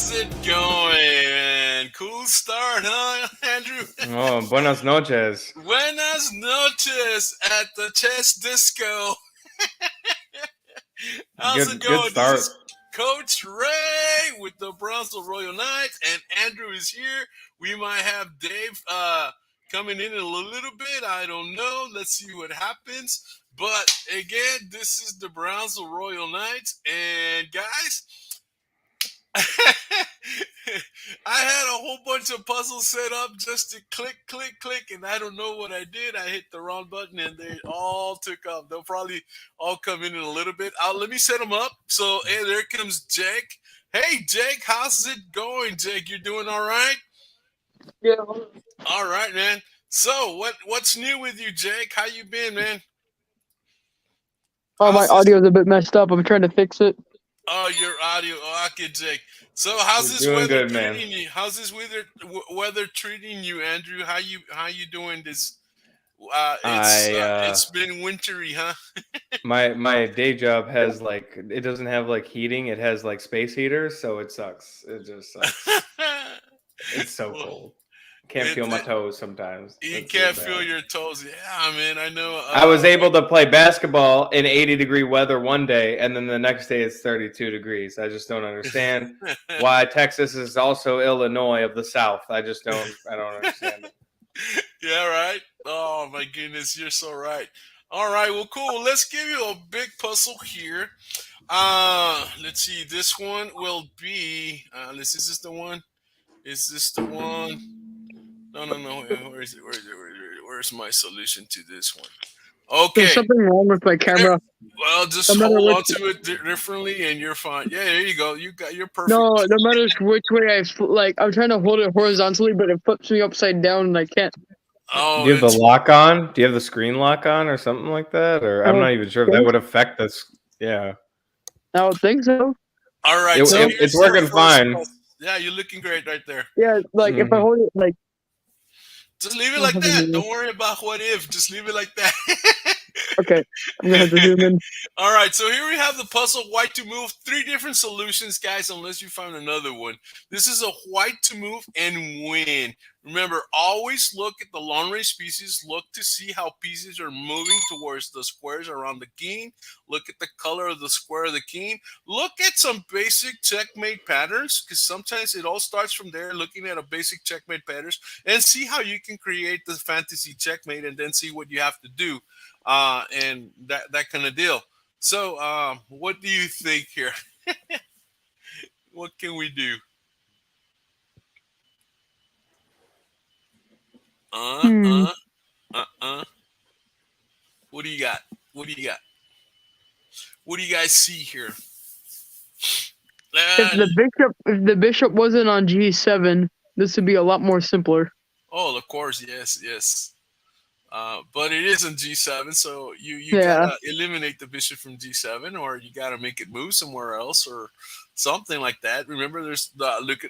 How's it going? Cool start, huh, Andrew? Oh, buenas noches. Buenas noches at the chess disco. How's it Good going? This start. is Coach Ray with the Brownsville Royal Knights, and Andrew is here. We might have Dave coming in a little bit. I don't know. Let's see what happens. But again, this is the Brownsville Royal Knights, and guys, I had a whole bunch of puzzles set up just to click, click, click, and I don't know what I did. I hit the wrong button, and they all took off. They'll probably all come in a little bit. Let me set them up. So, hey, there comes Jake. Hey, Jake, how's it going, Jake? You doing all right? Yeah. All right, man. So, what's new with you, Jake? How you been, man? Oh, my How's this- audio's a bit messed up. I'm trying to fix it. Oh, your audio. Oh, okay, Jake. So, how's You're this doing weather good, man. treating you? How's this weather treating you, Andrew? How you doing this? It's been wintry, huh? My day job has it doesn't have heating. It has space heaters, so it sucks. It just sucks. It's so Well, cold. Can't feel my toes sometimes. You It's can't really feel bad. your toes. Yeah, man. I know. I was able to play basketball in 80-degree weather one day, and then the next day it's 32 degrees. I just don't understand why Texas is also Illinois of the South. I don't understand it. Yeah, right. Oh my goodness, you're so right. All right, well, cool. Let's give you a big puzzle here. Let's see. This one will be. Is this the one? Is this the one? No. Where is it? Where's my solution to this one? Okay. There's something wrong with my camera. Well, just No matter hold on which- to it differently, and you're fine. Yeah, there you go. You're perfect. No matter which way I'm trying to hold it horizontally, but it flips me upside down, and I can't. Oh, Do you have the lock on? Do you have the screen lock on or something like that? Or I'm not even sure if that would affect this. Yeah. I don't think so. all right. It's working fine. Yeah, you're looking great right there. Yeah, if I hold it Just leave it like that. Don't worry about what if. Just leave it like that. okay, I'm gonna have to zoom in. All right, so here we have the puzzle white to move. 3 different solutions, guys, unless you find another one. This is a white to move and win. Remember, always look at the long range pieces. Look to see how pieces are moving towards the squares around the king. Look at the color of the square of the king. Look at some basic checkmate patterns, because sometimes it all starts from there, looking at a basic checkmate patterns, and see how you can create the fantasy checkmate, and then see what you have to do. And that kind of deal. So, what do you think here? What can we do? What do you got? What do you got? What do you guys see here? If the bishop wasn't on G7, this would be a lot more simpler. Oh, of course, yes. But it is in G7, so you Yeah. gotta eliminate the bishop from G7, or you gotta make it move somewhere else, or something like that. Remember, there's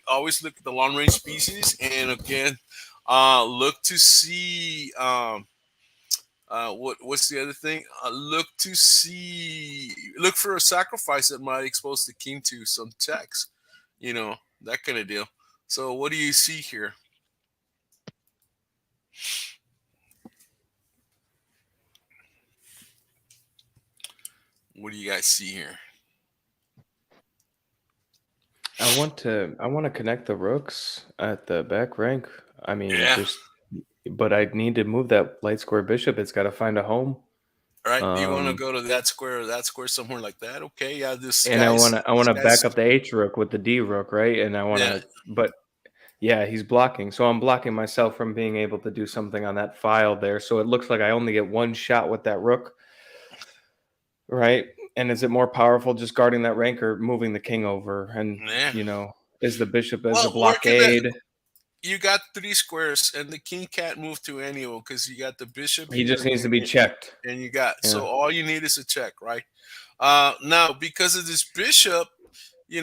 always look at the long range pieces, and again, look to see what's the other thing? Look for a sacrifice that might expose the king to some checks, that kind of deal. So, what do you see here? What do you guys see here? I want to connect the rooks at the back rank. I mean, but I need to move that light square bishop. It's got to find a home. All right. Do you want to go to that square or that square, somewhere like that? Okay. Yeah. I want to back up the H rook with the D rook, right? And I want to, but yeah, he's blocking. So I'm blocking myself from being able to do something on that file there. So it looks like I only get one shot with that rook, right? And is it more powerful just guarding that rank or moving the king over? And, is the bishop as a blockade? You got 3 squares, and the king can't move to any of them because you got the bishop. He just needs to be checked. And you got, so all you need is a check, right? Now, because of this bishop, I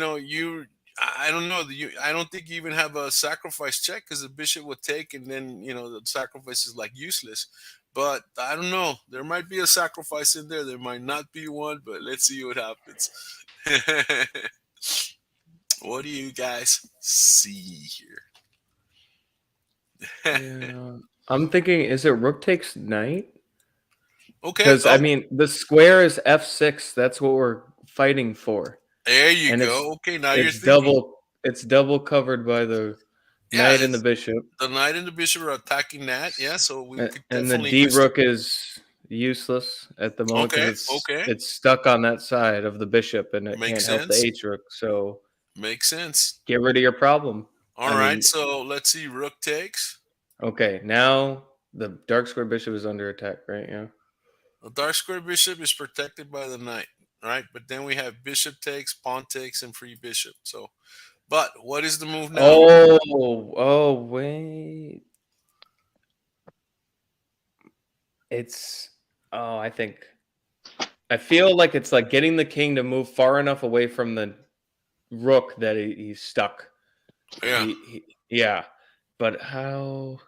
don't know. I don't think you even have a sacrifice check, because the bishop would take, and then, the sacrifice is useless. But I don't know. There might be a sacrifice in there. There might not be one, but let's see what happens. What do you guys see here? Yeah. I'm thinking, is it rook takes knight? Okay. Because I mean, the square is f6. That's what we're fighting for, There you and go. Okay, now you're it's thinking. double covered by the Yeah, knight and the bishop, the knight and the bishop are attacking that. Yeah, so we could and the definitely d use. rook is useless at the moment Okay. because Okay. it's stuck on that side of the bishop, and it Makes can't help the sense. h rook. So Makes sense. get rid of your problem. All I right. mean, So let's see. Rook takes. okay, now the dark square bishop is under attack, right? Yeah. The dark square bishop is protected by the knight, right? But then we have bishop takes, pawn takes, and free bishop. So, but what is the move now? Oh, wait. It's I feel like it's like getting the king to move far enough away from the rook that he's stuck. Yeah. Yeah. But how?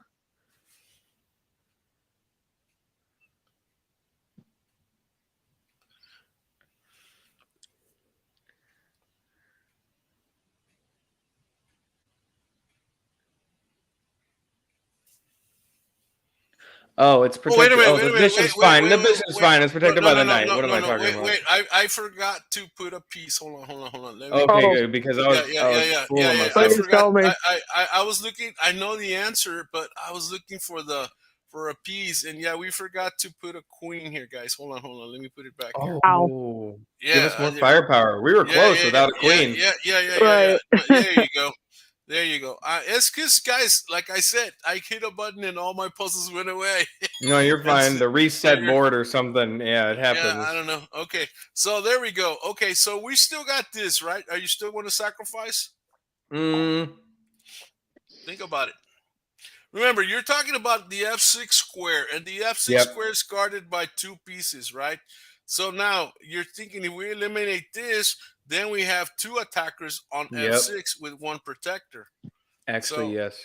Oh, it's Oh, wait a protected. minute, Oh, wait the a minute, bishop's fine. The bishop's wait. fine. It's protected No, by no, the no, knight. no, What am no, I no, talking about? wait. I forgot to put a piece. Hold on. Let me. Okay, Oh. good, because Yeah. I was fooling I Please myself. forgot. tell me. I was looking. I know the answer, but I was looking for a piece, and yeah, we forgot to put a queen here, guys. Hold on. Let me put it back here. Ow. Oh, give Yeah, us more firepower. We were close without a queen. yeah. Right. There you go. There you go. It's because, guys, like I said, I hit a button and all my puzzles went away. No, you're And fine. The so reset board or something. Yeah, it yeah, I happens. don't know. Okay, so there we go. Okay, so we still got this, right? Are you still going to sacrifice? Mm, Think about it. Remember, you're talking about the F6 square, and the F6 yep. square is guarded by two pieces, right? So now you're thinking if we eliminate this, then we have two attackers on Yep. F6 with one protector. Actually, So yes.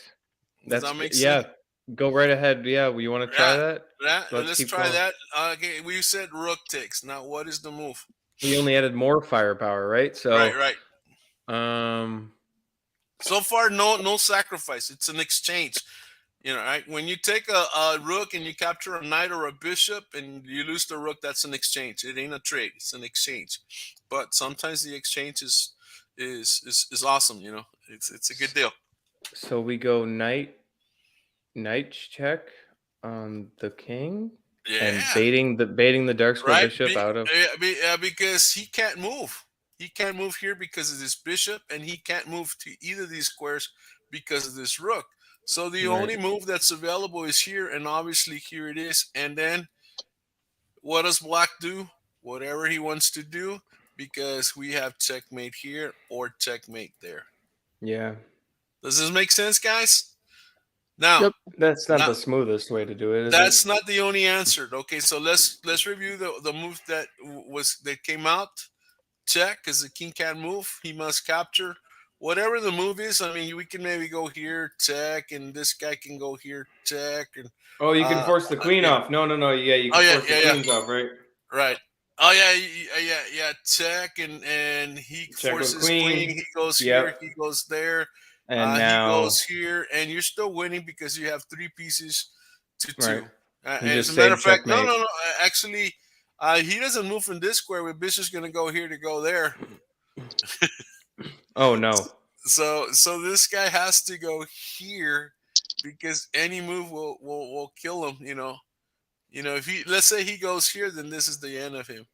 does That's that make sense? yeah. Go right ahead. Yeah, you want to try Yeah, that? yeah. Let's Let's keep try going. that. Okay, we said rook takes. Now, what is the move? We only added more firepower, right? Right, So, right. um, So far, no sacrifice. It's an exchange. You know, right? When you take a rook and you capture a knight or a bishop and you lose the rook, that's an exchange. It ain't a trade. It's an exchange. But sometimes the exchange is awesome. You know, it's a good deal. so we go knight check on the king and Yeah, baiting the dark square right. bishop out of Because he can't move. He can't move here because of this bishop, and he can't move to either of these squares because of this rook. So the right. only move that's available is here, and obviously here it is. And then what does Black do? Whatever he wants to do, because we have checkmate here or checkmate there. Yeah. Does this make sense, guys? Now, Yep. That's not now the smoothest way to do it, is it? that's not the only answer. Okay, so let's review the move that came out. Check, because the king can't move. He must capture. Whatever the move is, I mean, we can maybe go here, check, and this guy can go here, check, and Oh, you can force the queen yeah. off. No. Yeah, you Oh can yeah, force the queens off, right? right. Oh yeah, yeah. Check, and he Check with forces queen. queen. He goes here. Yep. He goes there. And He now, goes here, and you're still winning because you have three pieces to right. two. You And as just a matter of saved fact, checkmate. no. Actually, he doesn't move from this square. But bishop's going to go here to go there. Oh no. So this guy has to go here because any move will kill him. If he, let's say he goes here, then this is the end of him.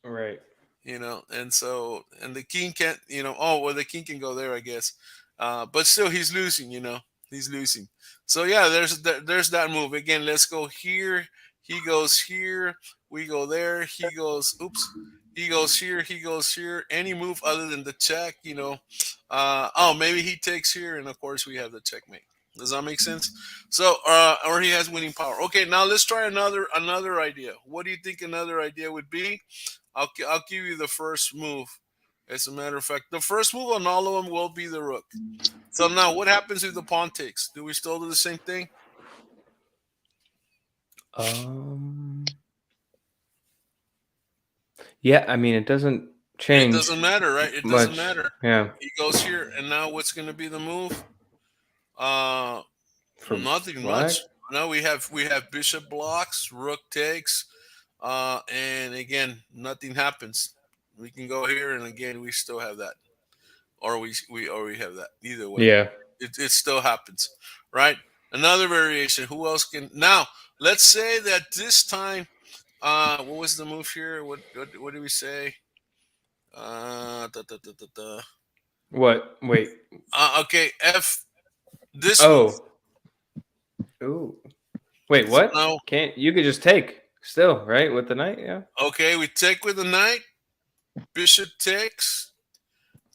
Right. And the king can't. Oh well, the king can go there, I guess. But still, he's losing. He's losing. So yeah, there's that move again. Let's go here. He goes here. We go there. He goes. Oops. He goes here. He goes here. Any move other than the check. Maybe he takes here, and of course we have the checkmate. Does that make sense? So, or he has winning power. Okay, now let's try another idea. What do you think another idea would be? I'll give you the first move. As a matter of fact, the first move on all of them will be the rook. So now, what happens if the pawn takes? Do we still do the same thing? Yeah, I mean it doesn't change. It doesn't matter, right? It much. doesn't matter. Yeah. He goes here, and now what's going to be the move? For Nothing black? much. Now we have bishop blocks, rook takes, and again nothing happens. We can go here, and again we still have that, or we have that. Either way, Yeah. it still happens, right? Another variation. Who else can now? Let's say that this time, what was the move here? What did we say? Da, da, da, da, da. What? Wait. Okay, F. This move. Oh. Ooh. Wait, So what? now, Can't you could just take still, right? With the knight, yeah. okay, we take with the knight. Bishop takes.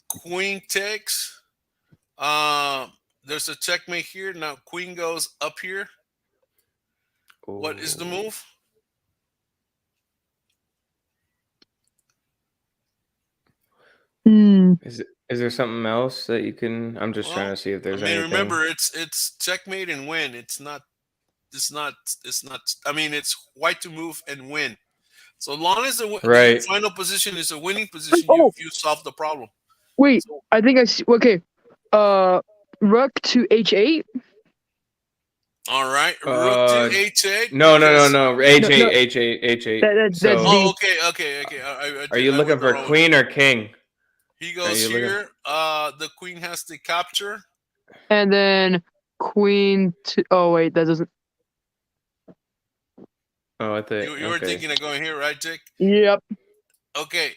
Queen takes. There's a checkmate here. Now queen goes up here. What is the Ooh. move? Is there something else that you can? I'm just trying to see if there's anything. Remember, it's checkmate and win. It's not. I mean, it's white to move and win. So long as the final position is a winning position, you solve the problem. Wait, I think I see. Okay, rook to h8. All right, rook to h8. No. H8, H8. That's okay. Are you looking for queen or king? He goes here. The queen has to capture. And then queen to. Oh wait, that doesn't. Oh, I think you were thinking of going here, right, Jake? Yep. Okay.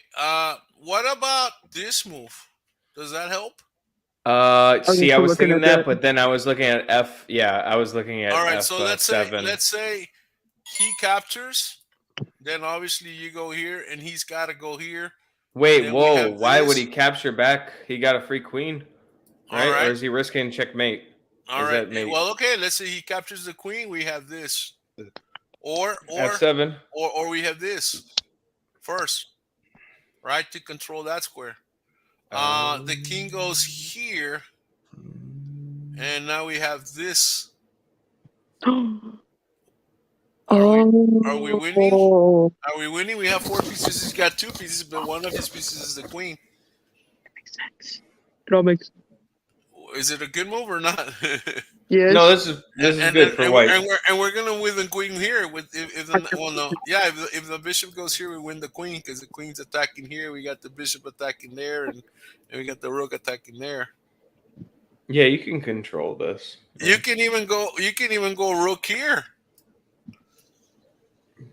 What about this move? Does that help? See, I was thinking that, but then I was looking at F. Yeah, I was looking at. All right, F, so let's say he captures. Then obviously you go here, and he's got to go here. Wait, whoa! Why would he capture back? He got a free queen, right? All right. Or is he risking checkmate? All right. Well, okay. Let's say he captures the queen. We have this, or F7, or we have this first, right, to control that square. The king goes here, and now we have this. Are we winning? Are we winning? We have 4 pieces. He's got 2 pieces, but one of his pieces is the queen. That makes sense. It all makes. Is it a good move or not? Yes. No, this is good for white. And we're gonna win the queen here with if the bishop goes here, we win the queen because the queen's attacking here. We got the bishop attacking there, and we got the rook attacking there. Yeah, you can control this. You can even go rook here.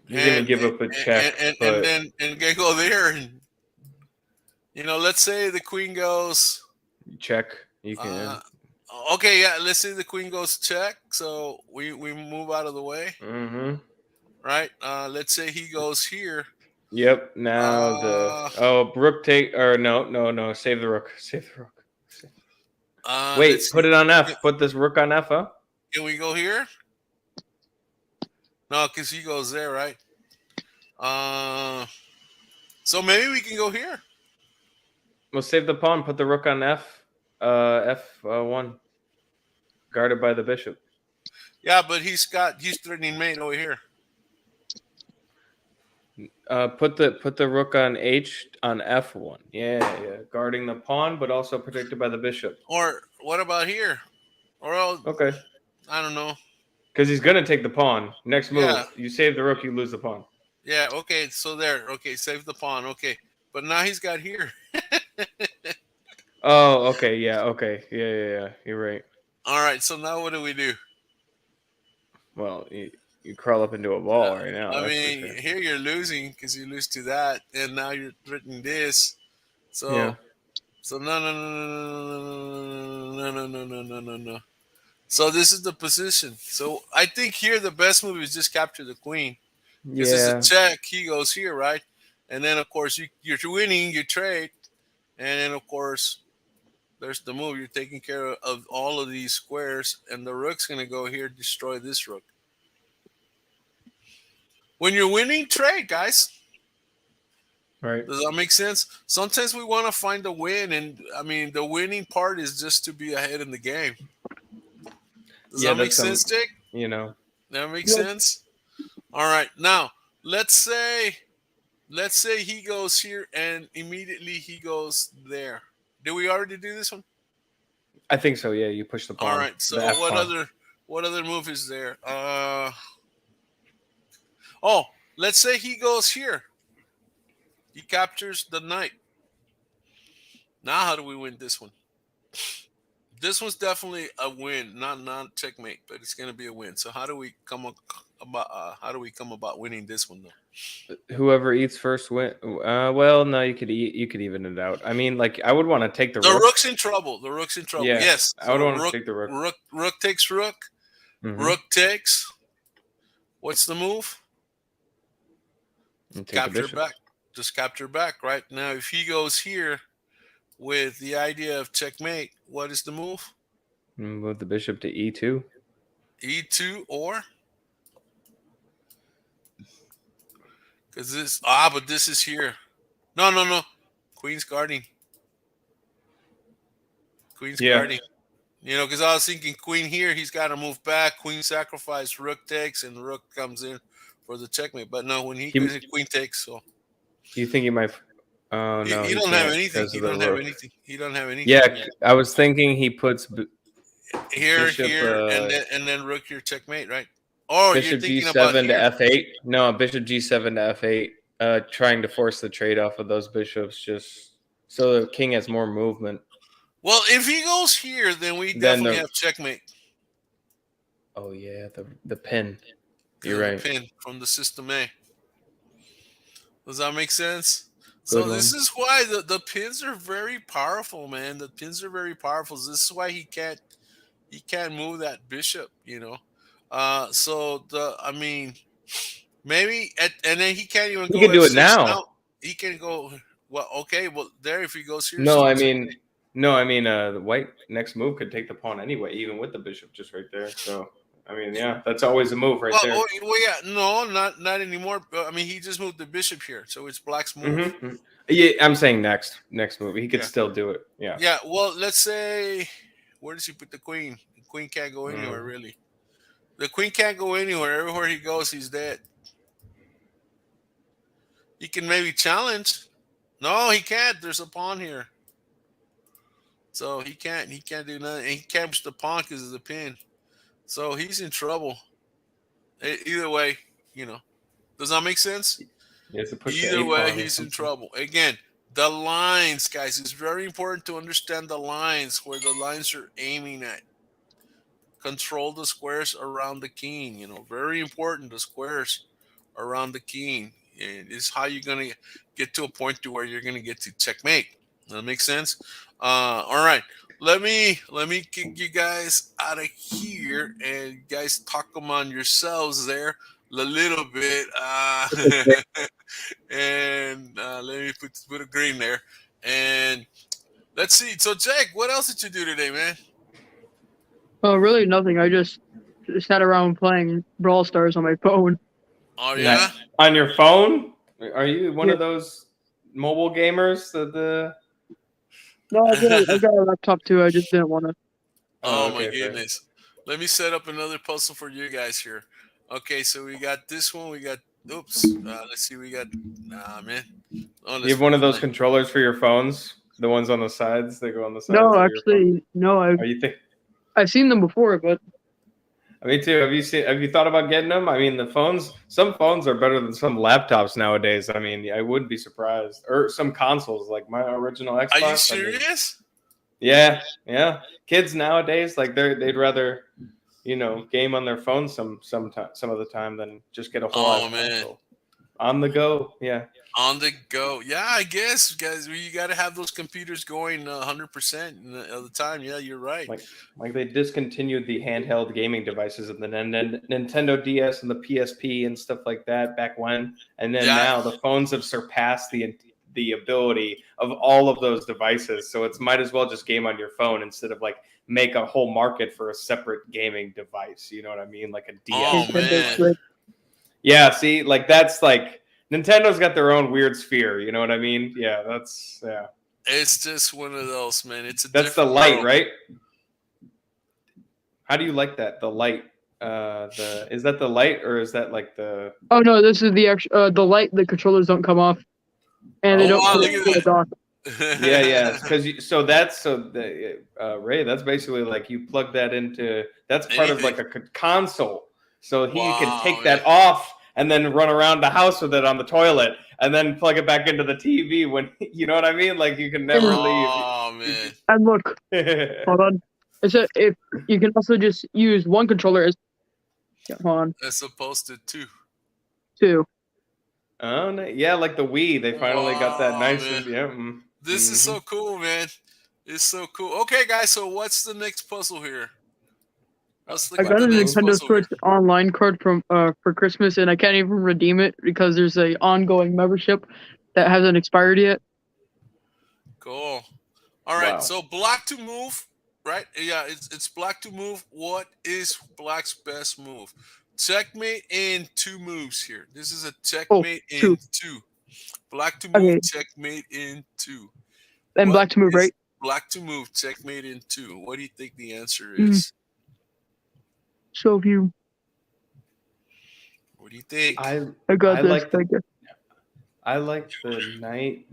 You're gonna give up a check, and then go there, and let's say the queen goes check. You can. Okay, yeah. Let's say the queen goes check, so we move out of the way. Mm-hmm. Right. Let's say he goes here. Yep. Now rook take or no. Save the rook. Save the rook. Wait, put it on F. Put this rook on F, huh? Can we go here? No, because he goes there, right? So maybe we can go here. We'll save the pawn. Put the rook on F. F1. Guarded by the bishop. Yeah, but he's threatening mate over here. Put the rook on F1. Yeah. Guarding the pawn, but also protected by the bishop. Or what about here? Okay. I don't know. Because he's gonna take the pawn. Next move, you save the rook, you lose the pawn. Yeah. Okay. So there. Okay. Save the pawn. Okay. But now he's got here. Oh. Okay. Yeah. Okay. Yeah. You're right. All right. So now what do we do? Well, you crawl up into a ball right now. I mean, here you're losing because you lose to that, and now you're threatening this. So, yeah. So no. So this is the position. So I think here the best move is just capture the queen. Because it's a check. He goes here, right? And then of course you're winning. You trade, and then of course there's the move. You're taking care of all of these squares, and the rook's gonna go here, destroy this rook. When you're winning, trade, guys. Right. Does that make sense? Sometimes we want to find a win, and I mean the winning part is just to be ahead in the game. Does that make sense, Jake? That makes sense. All right, now let's say let's say he goes here and immediately he goes there. Did we already do this one? I think so. Yeah, you push the All pawn. right. The So F pawn. what other move is there? Oh, let's say he goes here. He captures the knight. Now how do we win this one? This one's definitely a win, not checkmate, but it's gonna be a win. So how do we come about winning this one though? Whoever eats first win. Well, no, you could eat. You could even it out. I mean, like I would want to take the The rook. rook's in trouble. The rook's in trouble. Yeah, Yes. I would So want to take the rook. rook takes rook. Mm-hmm. Rook takes. What's the move? Capture back. Just capture back. Right now, if he goes here with the idea of checkmate, what is the move? Move the bishop to e2. E2 or because but this is here. No. Queen's guarding. Queen's guarding. You know, because I was thinking queen here, he's got to move back. Queen sacrifice, rook takes, and rook comes in for the checkmate. But no, when he goes in, queen takes. So you think he might? Oh no, he don't have anything. He don't have anything. He don't have anything. Yeah, I was thinking he puts here, bishop, and then rook your checkmate, right? Oh, bishop you're thinking g7 about to f8. No, bishop g7 to f8. Trying to force the trade off of those bishops, just so the king has more movement. Well, if he goes here, then we definitely have checkmate. Oh yeah, the pin. You're right. The pin from the system A. Does that make sense? So this is why the pins are very powerful, man. The pins are very powerful. This is why he can't move that bishop, you know. Maybe and then he can't even go. He can do it now. He can go. Well, okay. Well, there if he goes here. No, I mean, the white next move could take the pawn anyway, even with the bishop just right there. So I mean, yeah, that's always a move right there. Well, yeah, no, not anymore. I mean, he just moved the bishop here, so it's black's move. Mm-hmm. Yeah, I'm saying next move. He could still do it. Yeah. Yeah. Well, let's say, where does he put the queen? The queen can't go anywhere, really. The queen can't go anywhere. Everywhere he goes, he's dead. He can maybe challenge. No, he can't. There's a pawn here. So he can't do nothing. And he captures the pawn because of the pin. So he's in trouble. Either way, you know. Does that make sense? Either way, he's in trouble. Again, the lines, guys. It's very important to understand the lines, where the lines are aiming at. Control the squares around the king. You know, very important. The squares around the king. And it's how you're going to get to a point to where you're going to get to checkmate. That makes sense? All right. Let me kick you guys out of here, and you guys talk among yourselves there a little bit. And let me put a green there. And let's see. So, Jake, what else did you do today, man? Oh, really nothing. I just sat around playing Brawl Stars on my phone. Oh, yeah? On your phone? Are you one of those mobile gamers? No, I got a laptop too. I just didn't want to. Oh, my goodness. Let me set up another puzzle for you guys here. Okay, so we got this one. We got, let's see. We got, man. Oh, you have one of those controllers for your phones? The ones on the sides? They go on the sides? No, actually, no. I've seen them before, but. Me too. Have you thought about getting them? I mean, some phones are better than some laptops nowadays. I mean, I wouldn't be surprised. Or some consoles, like my original Xbox. Are you serious? Yeah. Kids nowadays, like they'd rather, game on their phone some of the time than just get a whole console. On the go, yeah. On the go, yeah. I guess, guys, you got to have those computers going 100% of the time. Yeah, you're right. Like they discontinued the handheld gaming devices of the Nintendo DS and the PSP and stuff like that back when, and then now the phones have surpassed the ability of all of those devices. So it's might as well just game on your phone instead of make a whole market for a separate gaming device. You know what I mean? Like a DS. Oh man. Yeah, see, that's Nintendo's got their own weird sphere. You know what I mean? Yeah, yeah. It's just one of those, man. That's the light, right? How do you like that? The light. Is that the light or is that like the? Oh no, this is the actual the light. The controllers don't come off, and they don't wow, connect look to the at dock. that. Yeah, because Ray, that's basically like you plug that into. That's part of Anything. like a console, so you can Wow, take man. that off and then run around the house with it on the toilet, and then plug it back into the TV when you know what I mean. Like you can never leave. Oh man. And look, hold on. It said if you can also just use one controller as hold on As opposed to 2. two. Oh yeah, like the Wii, they finally got that Wow, nice. man. Yeah. This is so cool, man. It's so cool. Okay, guys. So what's the next puzzle here? Let's look I at got the a next Nintendo puzzle here. Switch online card from for Christmas, and I can't even redeem it because there's a ongoing membership that hasn't expired yet. Cool. All right. Wow. So black to move, right? Yeah, it's black to move. What is black's best move? Checkmate in 2 moves here. This is a checkmate two. in 2. Black to move, Okay, checkmate in 2. and What black to move, is right? black to move, checkmate in 2? What do you think the answer Mm. is? So if you, What do you think? I got I this. like the- Thank you. I like the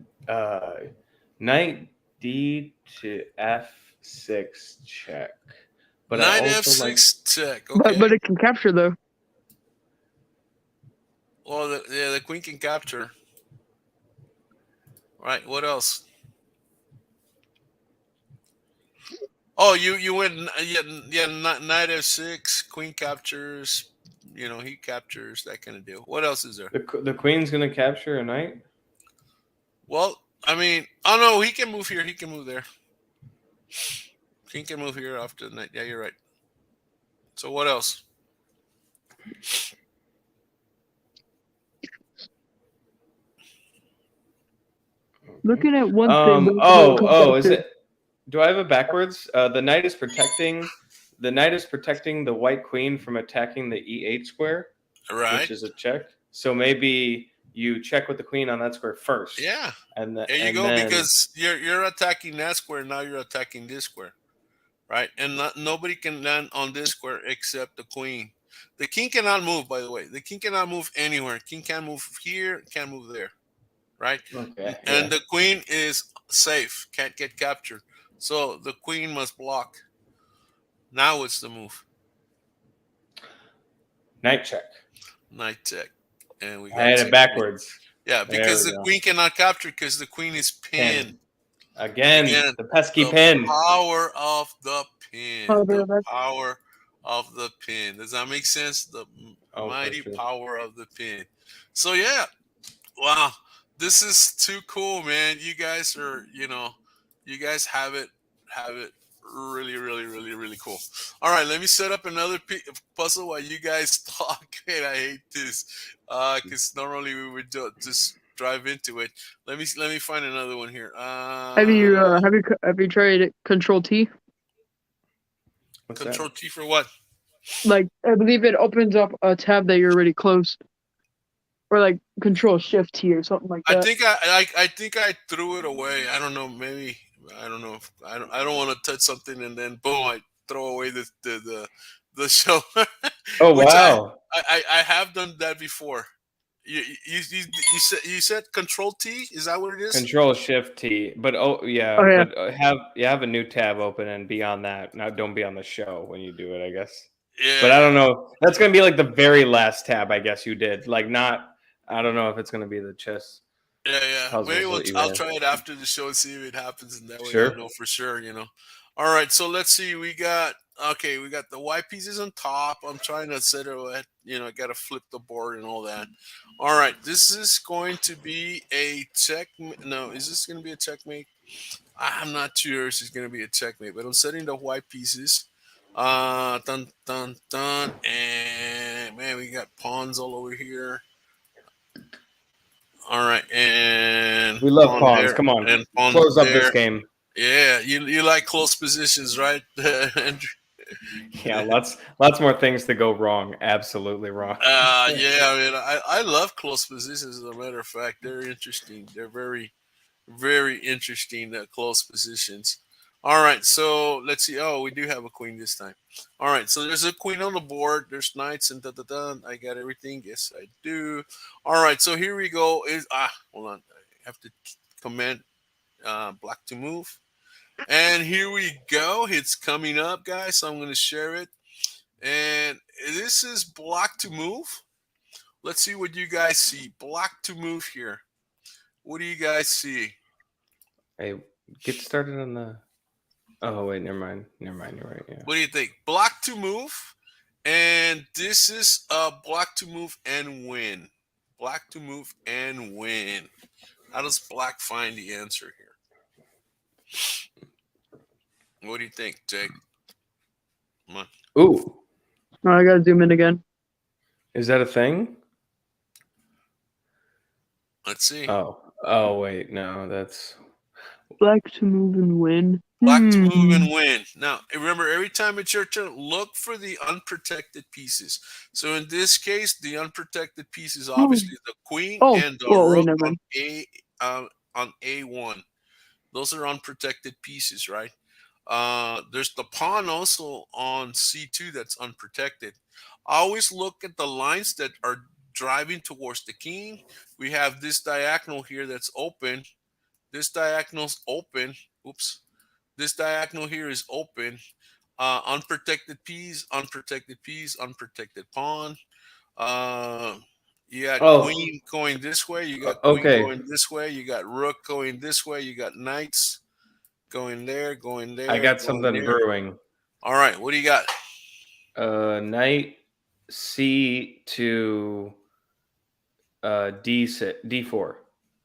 knight D to F6 check, but I Knight also F6 check. Okay. But it can capture though. Well, the queen can capture. Right. What else? Oh, you went knight F6, queen captures. You know, he captures, that kind of deal. What else is there? the queen's gonna capture a knight. Well, I mean, oh no, he can move here. He can move there. King can move here after the knight. Yeah, you're right. So what else? Looking at one thing. Is it? Do I have it backwards? The knight is protecting. The knight is protecting the white queen from attacking the E8 square, Right. which is a check. So maybe you check with the queen on that square first. Yeah. And There you go, because you're attacking that square. Now you're attacking this square, right? And nobody can land on this square except the queen. The king cannot move, by the way. The king cannot move anywhere. King can't move here, can't move there, right? Okay. And the queen is safe, can't get captured. So the queen must block. Now what's the move? Knight check. Knight check. And we got I had it backwards. Yeah, because the queen cannot capture because the queen is pinned. Again, the pesky pin. Power of the pin. Oh, The power of the pin. Does that make sense? The mighty sure. power of the pin. So yeah, wow, this is too cool, man. You guys are, you guys have it really, really, really, really cool. All right, let me set up another puzzle while you guys talk. And I hate this because normally we would just drive into it. Let me find another one here. Have you tried it? Control T? What's Control that? T for what? Like I believe it opens up a tab that you're already closed, or like Control Shift T or something like that. I think I threw it away. I don't know. Maybe I don't know. I don't want to touch something and then boom, I throw away the show. Oh wow! I have done that before. You said Control T? Is that what it is? Control Shift T. But yeah. But have a new tab open, and beyond that, now don't be on the show when you do it, I guess. Yeah. But I don't know. That's gonna be like the very last tab, I guess you did. Like not. I don't know if it's gonna be the chess. Yeah. Maybe I'll try it after the show and see if it happens, and that way I'll know for sure. All right. So let's see. We got the white pieces on top. I'm trying to set it. I got to flip the board and all that. All right. This is going to be a check. No, is this going to be a checkmate? I'm not sure. This is going to be a checkmate, but I'm setting the white pieces. Dun dun dun, and man, we got pawns all over here. All right, and we love pawns. There, come on, and pawn close up there. this game. Yeah, you like close positions, right, Andrew? Yeah, lots more things to go wrong. Absolutely wrong. I love close positions. As a matter of fact, they're interesting. They're very, very interesting. Close positions. All right, so let's see. Oh, we do have a queen this time. All right, so there's a queen on the board. There's knights and da. I got everything. Yes, I do. All right, so here we go. Hold on. I have to command black to move. And here we go. It's coming up, guys. So I'm going to share it. And this is black to move. Let's see what you guys see. Black to move here. What do you guys see? Hey, get started on the. Oh wait, never mind. You're right. Yeah. What do you think? Black to move, and this is black to move and win. Black to move and win. How does black find the answer here? What do you think, Jake? Come on. Ooh, Oh, I gotta zoom in again. is that a thing? Let's see. Oh wait, no, that's Black to move and win. Black to move and win. Now, remember, every time it's your turn, look for the unprotected pieces. So in this case, the unprotected piece is obviously the queen and the rook on A1. Those are unprotected pieces, right? There's the pawn also on C2 that's unprotected. Always look at the lines that are driving towards the king. We have this diagonal here that's open. This diagonal's open. Oops. This diagonal here is open. Unprotected piece, unprotected piece, unprotected pawn. You got queen going this way. You got queen going this way. You got rook going this way. You got knights going there, going there. I got something brewing. All right, what do you got? Knight C to D4.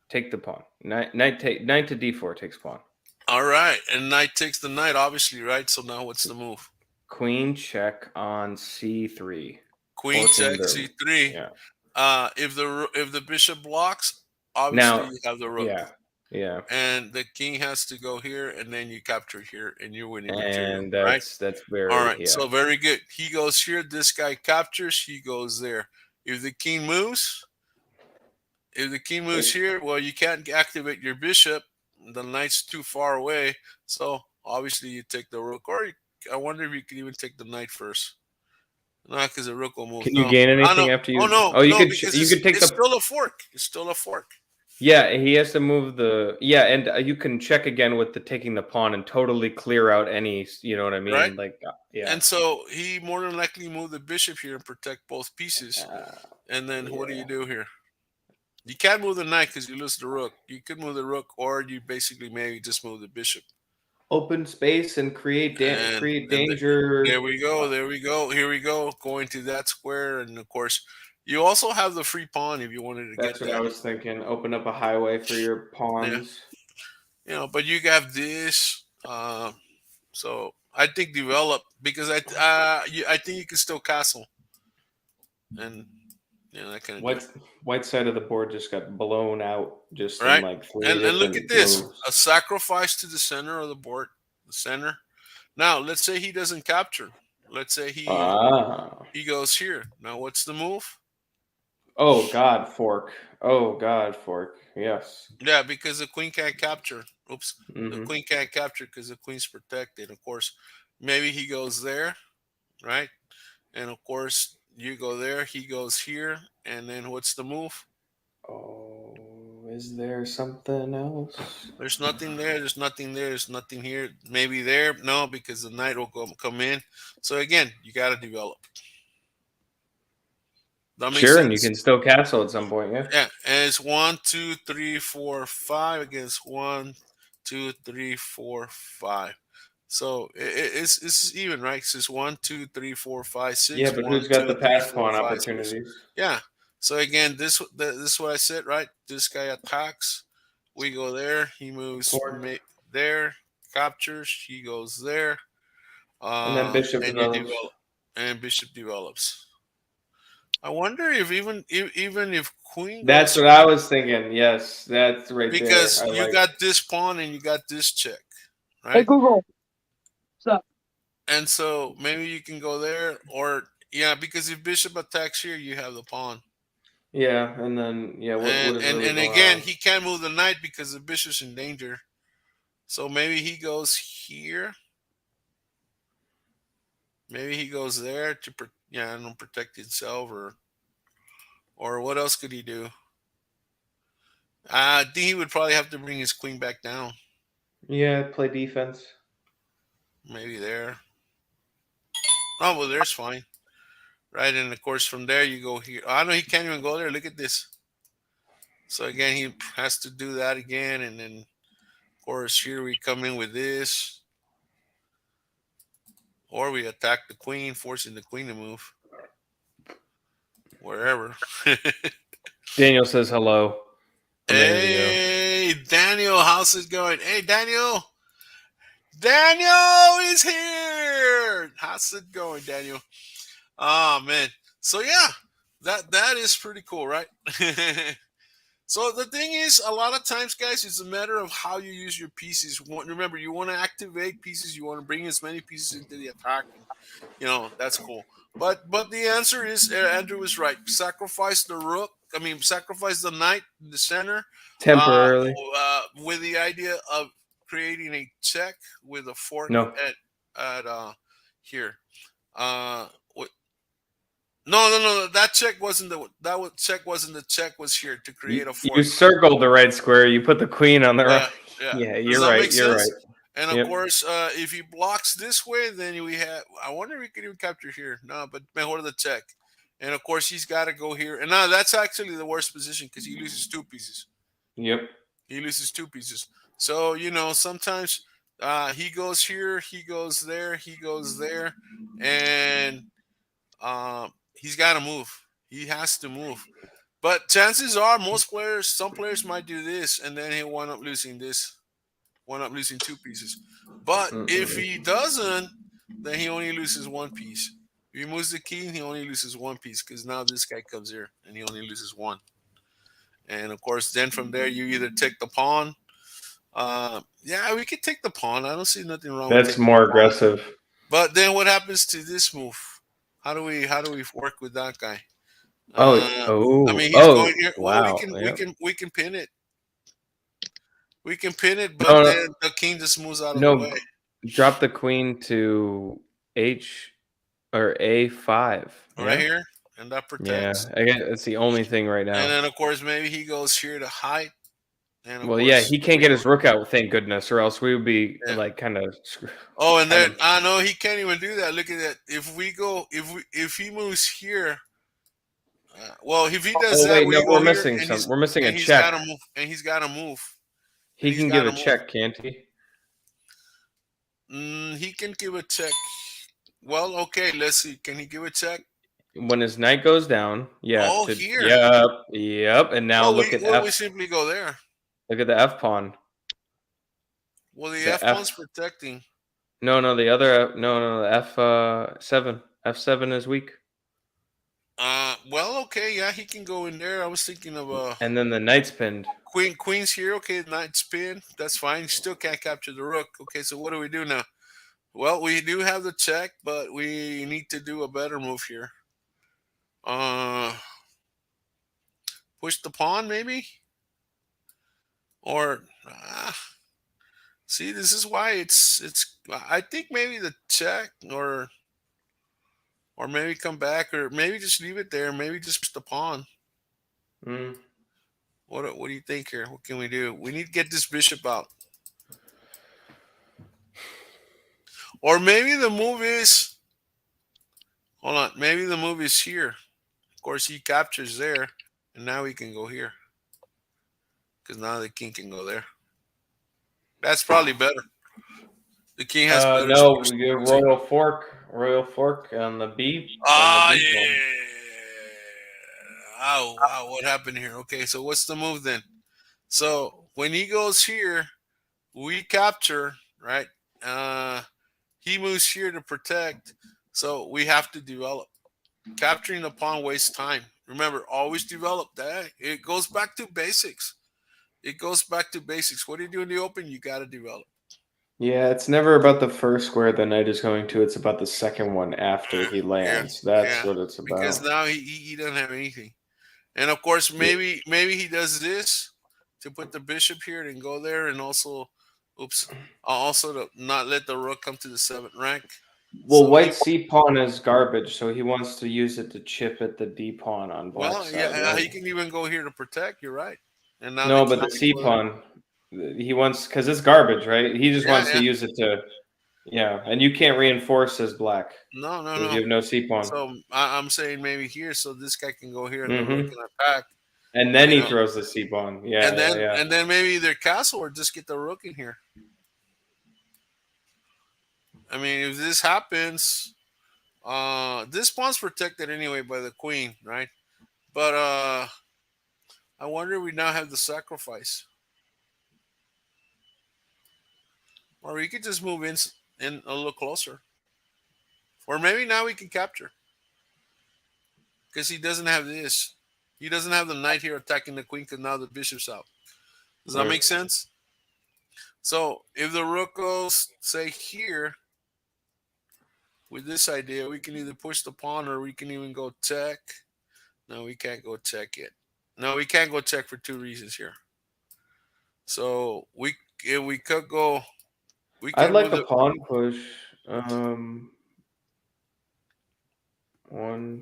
Take the pawn. Knight to D4 takes pawn. All right, and knight takes the knight, obviously, right? So now what's the move? Queen check on C3. Queen check C3. Yeah. If the bishop blocks, obviously you have the rook. Yeah. And the king has to go here, and then you capture here, and you're winning material, and right? That's very all right. So very good. He goes here. This guy captures. He goes there. If the king moves here, well, you can't activate your bishop. The knight's too far away, so obviously you take the rook. Or I wonder if you could even take the knight first. No, because the rook will move. Can you gain anything after you? Oh no! Oh, you could take it's still a fork. It's still a fork. Yeah, he has to move the and you can check again with the taking the pawn and totally clear out any. You know what I mean? Right? Like And so he more than likely moved the bishop here and protect both pieces. And then what do you do here? You can't move the knight because you lose the rook. You could move the rook, or you basically maybe just move the bishop. Open space and create danger. There we go. Here we go. Going to that square, and of course, you also have the free pawn if you wanted to get that. That's what I was thinking. Open up a highway for your pawns. Yeah. But you have this. So I think develop, because I think you can still castle. And that kind of white side of the board just got blown out, just right. In like three and look at this moves. A sacrifice to the center of the board, the center. Now let's say he doesn't capture. Let's say he goes here. Now what's the move? Oh God, fork. Yes. Yeah, because the queen can't capture. Oops. The queen can't capture because the queen's protected. Of course, maybe he goes there, right? And of course, you go there, he goes here, and then what's the move? Oh, is there something else? There's nothing there. There's nothing there. There's nothing here. Maybe there. No, because the knight will come in. So again, you got to develop. That makes sense. And you can still castle at some point, yeah. Yeah, and it's 1, 2, 3, 4, 5 against 1, 2, 3, 4, 5. So it's even, right? It's 1, 2, 3, 4, 5, 6. Yeah, but who's got the pass pawn opportunities? Yeah. So again, this is what I said, right? This guy attacks. We go there. He moves there, captures. He goes there, and then bishop develops. And bishop develops. I wonder if even if queen. That's what I was thinking. Yes, that's right. Because you got this pawn and you got this check, right? Hey Google, stop. And so maybe you can go there, or because if bishop attacks here, you have the pawn. Yeah, and then and again, he can't move the knight because the bishop's in danger. So maybe he goes here. Maybe he goes there to protect himself, or what else could he do? I think he would probably have to bring his queen back down. Yeah, play defense. Maybe there. Oh, well, there's fine. Right, and of course from there you go here. I know he can't even go there. Look at this. So again, he has to do that again, and then of course here we come in with this, or we attack the queen, forcing the queen to move wherever. Daniel says hello. Hey, Daniel, how's it going? Hey, Daniel. Daniel is here. How's it going, Daniel? Oh man. So yeah, that is pretty cool, right? So the thing is, a lot of times, guys, it's a matter of how you use your pieces. Remember, you want to activate pieces. You want to bring as many pieces into the attack. That's cool. But the answer is, Andrew is right. Sacrifice the rook. Sacrifice the knight in the center temporarily, with the idea of creating a check with a fork at here. No. That check wasn't the check was here to create a fork. You circled the red square. You put the queen on the right. Yeah, you're right. You're right. And of course, if he blocks this way, then we have. I wonder if we could even capture here. No, but mejor the check. And of course, he's got to go here. And now that's actually the worst position because he loses 2 pieces. Yep. He loses 2 pieces. So sometimes he goes here, he goes there, he goes there, and he's got to move. He has to move. But chances are, some players might do this, and then he'll wind up losing this. Wind up losing 2 pieces. But if he doesn't, then he only loses 1 piece. If he moves the king, he only loses 1 piece because now this guy comes here, and he only loses 1. And of course, then from there, you either take the pawn. We could take the pawn. I don't see nothing wrong with that. That's more aggressive. But then what happens to this move? How do we work with that guy? He's going here. Wow. Well, we can pin it. We can pin it, but then the king just moves out of the way. Drop the queen to H or A5. Right here, and that protects. Yeah, I guess that's the only thing right now. And then of course maybe he goes here to hide. And he can't get his rook out, thank goodness, or else we would be kind of screwed. Oh, and then I know he can't even do that. Look at that. If he moves here, if he does that, we're missing some. We're missing a check. He's got to move. He can give a check, can't he? He can give a check. Well, okay, let's see. Can he give a check? When his knight goes down, here. Yep. And now look at F. We simply go there. Look at the F pawn. Well, the F pawn's protecting. No, the other the F7. F7 is weak. He can go in there. I was thinking of and then the knight's pinned. Queen's here. Okay, knight's pinned. That's fine. Still can't capture the rook. Okay, so what do we do now? Well, we do have the check, but we need to do a better move here. Push the pawn, maybe? Or see, this is why it's. I think maybe the check, or maybe come back, or maybe just leave it there. Maybe just push the pawn. What do you think here? What can we do? We need to get this bishop out. Or maybe the move is. Hold on. Maybe the move is here. Of course, he captures there, and now he can go here. Because now the king can go there. That's probably better. The king has better. No, we get royal fork on the B. Yeah. Wow, what happened here? Okay, so what's the move then? So when he goes here, we capture, right? He moves here to protect, so we have to develop. Capturing the pawn wastes time. Remember, always develop that. It goes back to basics. What do you do in the open? You got to develop. Yeah, it's never about the first square the knight is going to. It's about the second one after he lands. That's what it's about. Because now he doesn't have anything. And of course, maybe he does this to put the bishop here and go there, and also Oops. Also, to not let the rook come to the 7th rank. Well, white C pawn is garbage, so he wants to use it to chip at the D pawn on black side. Yeah, right? he can even go here to protect. You're right. And now no, but the C pawn, he wants, because it's garbage, right? He just wants to use it to, and you can't reinforce his black. No. You have no C pawn. So I'm saying maybe here, so this guy can go here and the rook can attack. And then he throws the C pawn. And then maybe either castle or just get the rook in here. I mean, if this happens, this pawn's protected anyway by the queen, right? But I wonder if we now have the sacrifice. Or we could just move in a little closer. Or maybe now we can capture. Because he doesn't have this. He doesn't have the knight here attacking the queen because now the bishop's out. Does that make sense? So if the rook goes, say, here, with this idea, we can either push the pawn or we can even go check. No, we can't go check it. No, we can't go check for 2 reasons here. So if we could go. I'd like a pawn push. 1,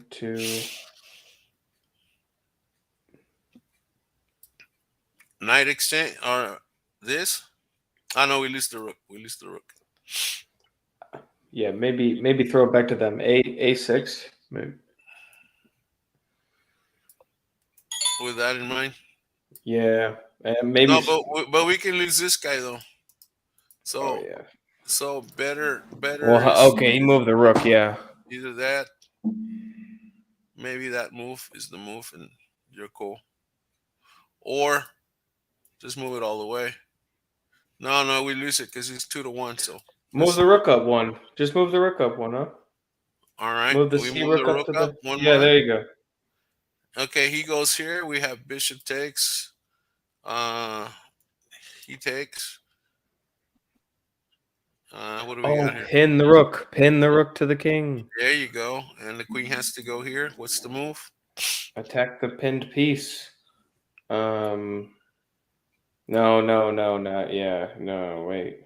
2. Knight exchange or this? I know we lose the rook. Yeah, maybe throw it back to them. A6. Maybe. With that in mind. Yeah, and maybe. No, but we can lose this guy though. So So better. Well, okay, he moved the rook. Yeah. Either that, maybe that move is the move, and you're cool. Or just move it all the way. No, we lose it because it's 2-1. So move the rook up 1. Just move the rook up 1, huh? All right. Move the C rook up to the 1. Yeah, there you go. Okay, he goes here. We have bishop takes. He takes. What do we got here? Pin the rook. Pin the rook to the king. There you go. And the queen has to go here. What's the move? Attack the pinned piece. No, not yeah. No, wait.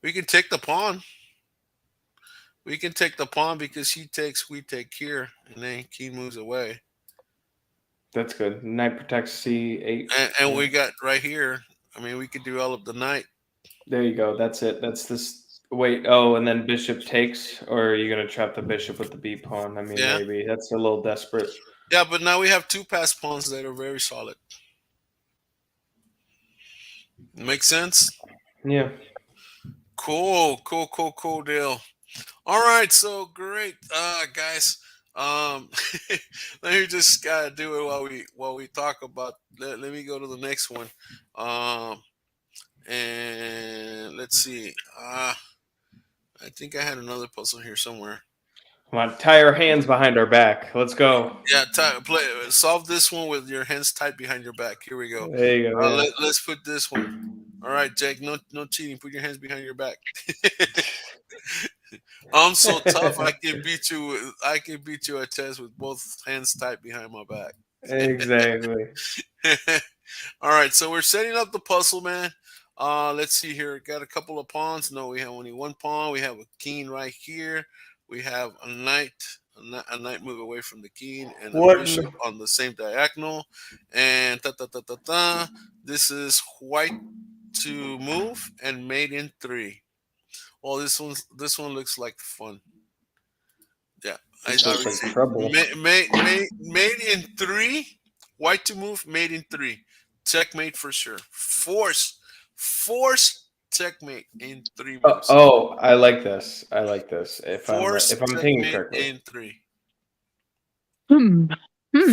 We can take the pawn. We can take the pawn because he takes, we take here, and then king moves away. That's good. Knight protects C8. And we got right here. I mean, we could develop the knight. There you go. That's it. That's this. Wait. Oh, and then bishop takes, or are you gonna trap the bishop with the B pawn? I mean, maybe that's a little desperate. Yeah, but now we have 2 passed pawns that are very solid. Make sense? Yeah. Cool deal. All right, so great, guys. Let me just do it while we talk about. Let me go to the next one. And let's see. I think I had another puzzle here somewhere. Come on, tie our hands behind our back. Let's go. Yeah, solve this one with your hands tied behind your back. Here we go. There you go. Let's put this one. All right, Jake. No cheating. Put your hands behind your back. I'm so tough. I can beat you at chess with both hands tied behind my back. Exactly. All right, so we're setting up the puzzle, man. Let's see here. Got a couple of pawns. No, we have only 1 pawn. We have a king right here. We have a knight move away from the king, and a bishop on the same diagonal. And this is white to move and mate in 3. Well, this one looks like fun. Yeah, this looks like trouble. Mate in 3. White to move, mate in 3. Checkmate for sure. Force checkmate in 3 moves. I like this. If I'm thinking correctly. In 3.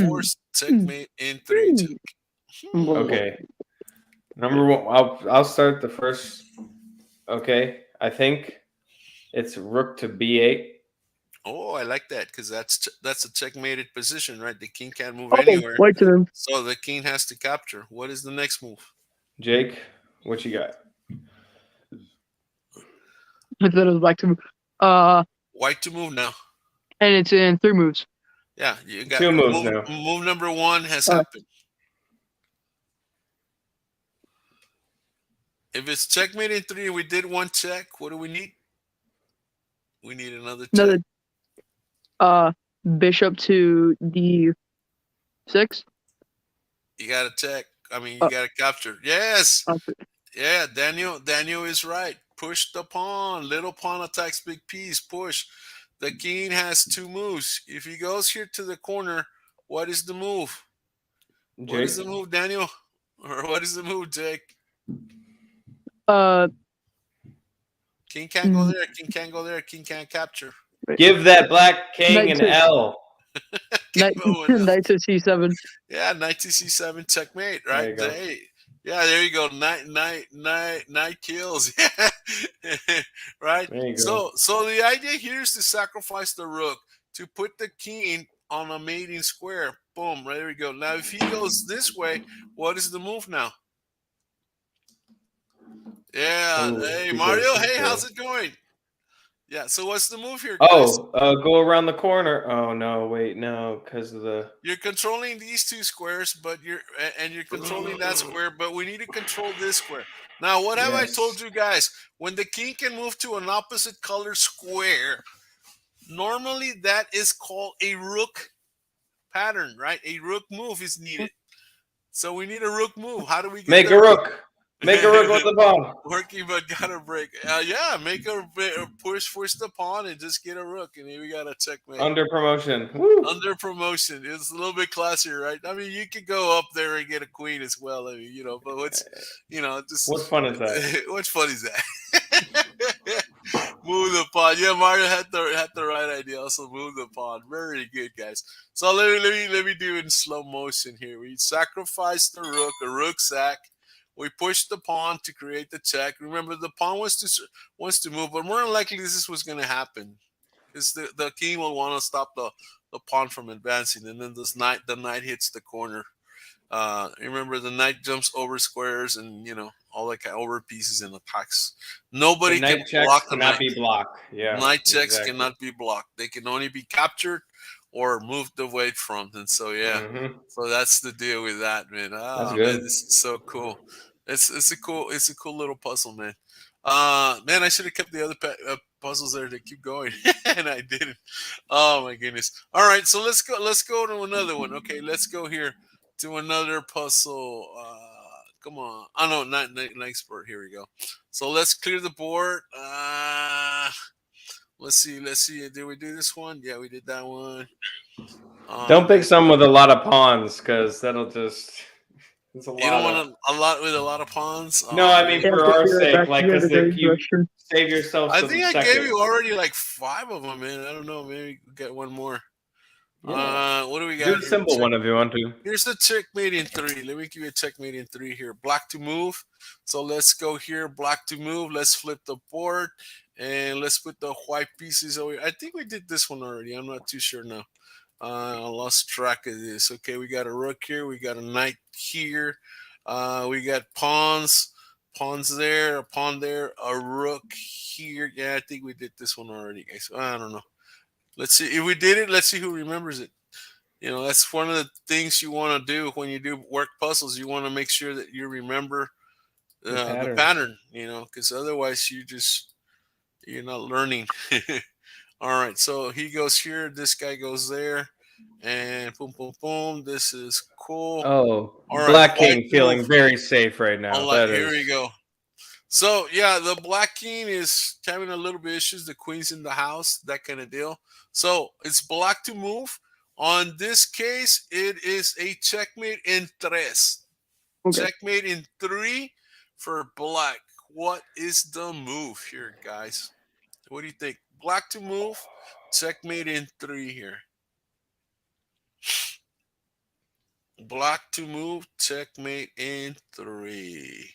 Force checkmate in 3. Okay. Number 1. I'll start the first. Okay. I think it's rook to B8. Oh, I like that because that's a checkmated position, right? The king can't move anywhere. So the king has to capture. What is the next move? Jake, what you got? I thought it was black to move. White to move now. And it's in 3 moves. Yeah, you got 2 moves now. Move number 1 has happened. If it's checkmate in 3, we did one check. What do we need? We need another check. Another bishop to D6. You got to check. You got to capture. Yes. Okay. Yeah, Daniel is right. Push the pawn. Little pawn attacks big piece. Push. The king has 2 moves. If he goes here to the corner, what is the move? Jake? What is the move, Daniel? Or what is the move, Jake? King can't go there. King can't go there. King can't capture. Give that black king an L. Knight to C7. Yeah, knight to C7 checkmate, right? Yeah, there you go. Knight kills. Right? There you go. So the idea here is to sacrifice the rook to put the king on a mating square. Boom, right there we go. Now if he goes this way, what is the move now? Yeah. Ooh, hey Mario, hey, how's it going? Yeah, so what's the move here, guys? Go around the corner. Oh no, wait, no, because of the you're controlling these 2 squares, but you're controlling that square, but we need to control this square. Now, what have I told you guys? When the king can move to an opposite color square, normally that is called a rook pattern, right? A rook move is needed. So we need a rook move. How do we get make a rook? Make a rook with the pawn. Working, but gotta break. Yeah, make a push the pawn and just get a rook, and here we got a checkmate. Under promotion. Woo. Under promotion. It's a little bit classier, right? You could go up there and get a queen as well. But what's, what fun is that? What fun is that? Move the pawn. Yeah, Mario had the right idea. Also, move the pawn. Very good, guys. So let me do it in slow motion here. We sacrifice the rook, a rook sack. We push the pawn to create the check. Remember, the pawn wants to move, but more than likely this is what's going to happen. Because the king will want to stop the pawn from advancing, and then the knight hits the corner. Remember, the knight jumps over squares and all that kind of over pieces and attacks. Nobody can block the knight. Be blocked. Yeah, knight checks cannot be blocked. They can only be captured or moved away from. And so so that's the deal with that, man. That's good. Man, this is so cool. It's a cool little puzzle, man. Man, I should have kept the other puzzles there to keep going, and I didn't. Oh my goodness! All right, so let's go to another one. Okay, let's go here to another puzzle. Come on. Oh no, not expert. Here we go. So let's clear the board. Let's see. Did we do this one? Yeah, we did that one. Don't pick some with a lot of pawns, because that'll just. You don't want a lot of pawns. No, I mean for our sake, like because you save yourself. I think I gave you already like 5 of them, man. I don't know. Maybe get one more. Yeah. What do we got? Do a simple one if you want to. Here's the checkmate in 3. Let me give you a checkmate in 3 here. Black to move. So let's go here. Black to move. Let's flip the board and let's put the white pieces over here. I think we did this one already. I'm not too sure now. I lost track of this. Okay, we got a rook here. We got a knight here. We got pawns there, a pawn there, a rook here. Yeah, I think we did this one already, guys. I don't know. Let's see if we did it. Let's see who remembers it. That's one of the things you want to do when you do work puzzles. You want to make sure that you remember the pattern. Because otherwise you're not learning. All right, so he goes here. This guy goes there, and boom, boom, boom. This is cool. Oh, all Black right, King feeling very safe right now. Here we go. So yeah, the Black King is having a little bit of issues. The Queen's in the house, that kind of deal. So it's Black to move. On this case, it is a checkmate in 3. Okay. Checkmate in 3 for Black. What is the move here, guys? What do you think? Black to move, checkmate in 3 here. Black to move, checkmate in 3.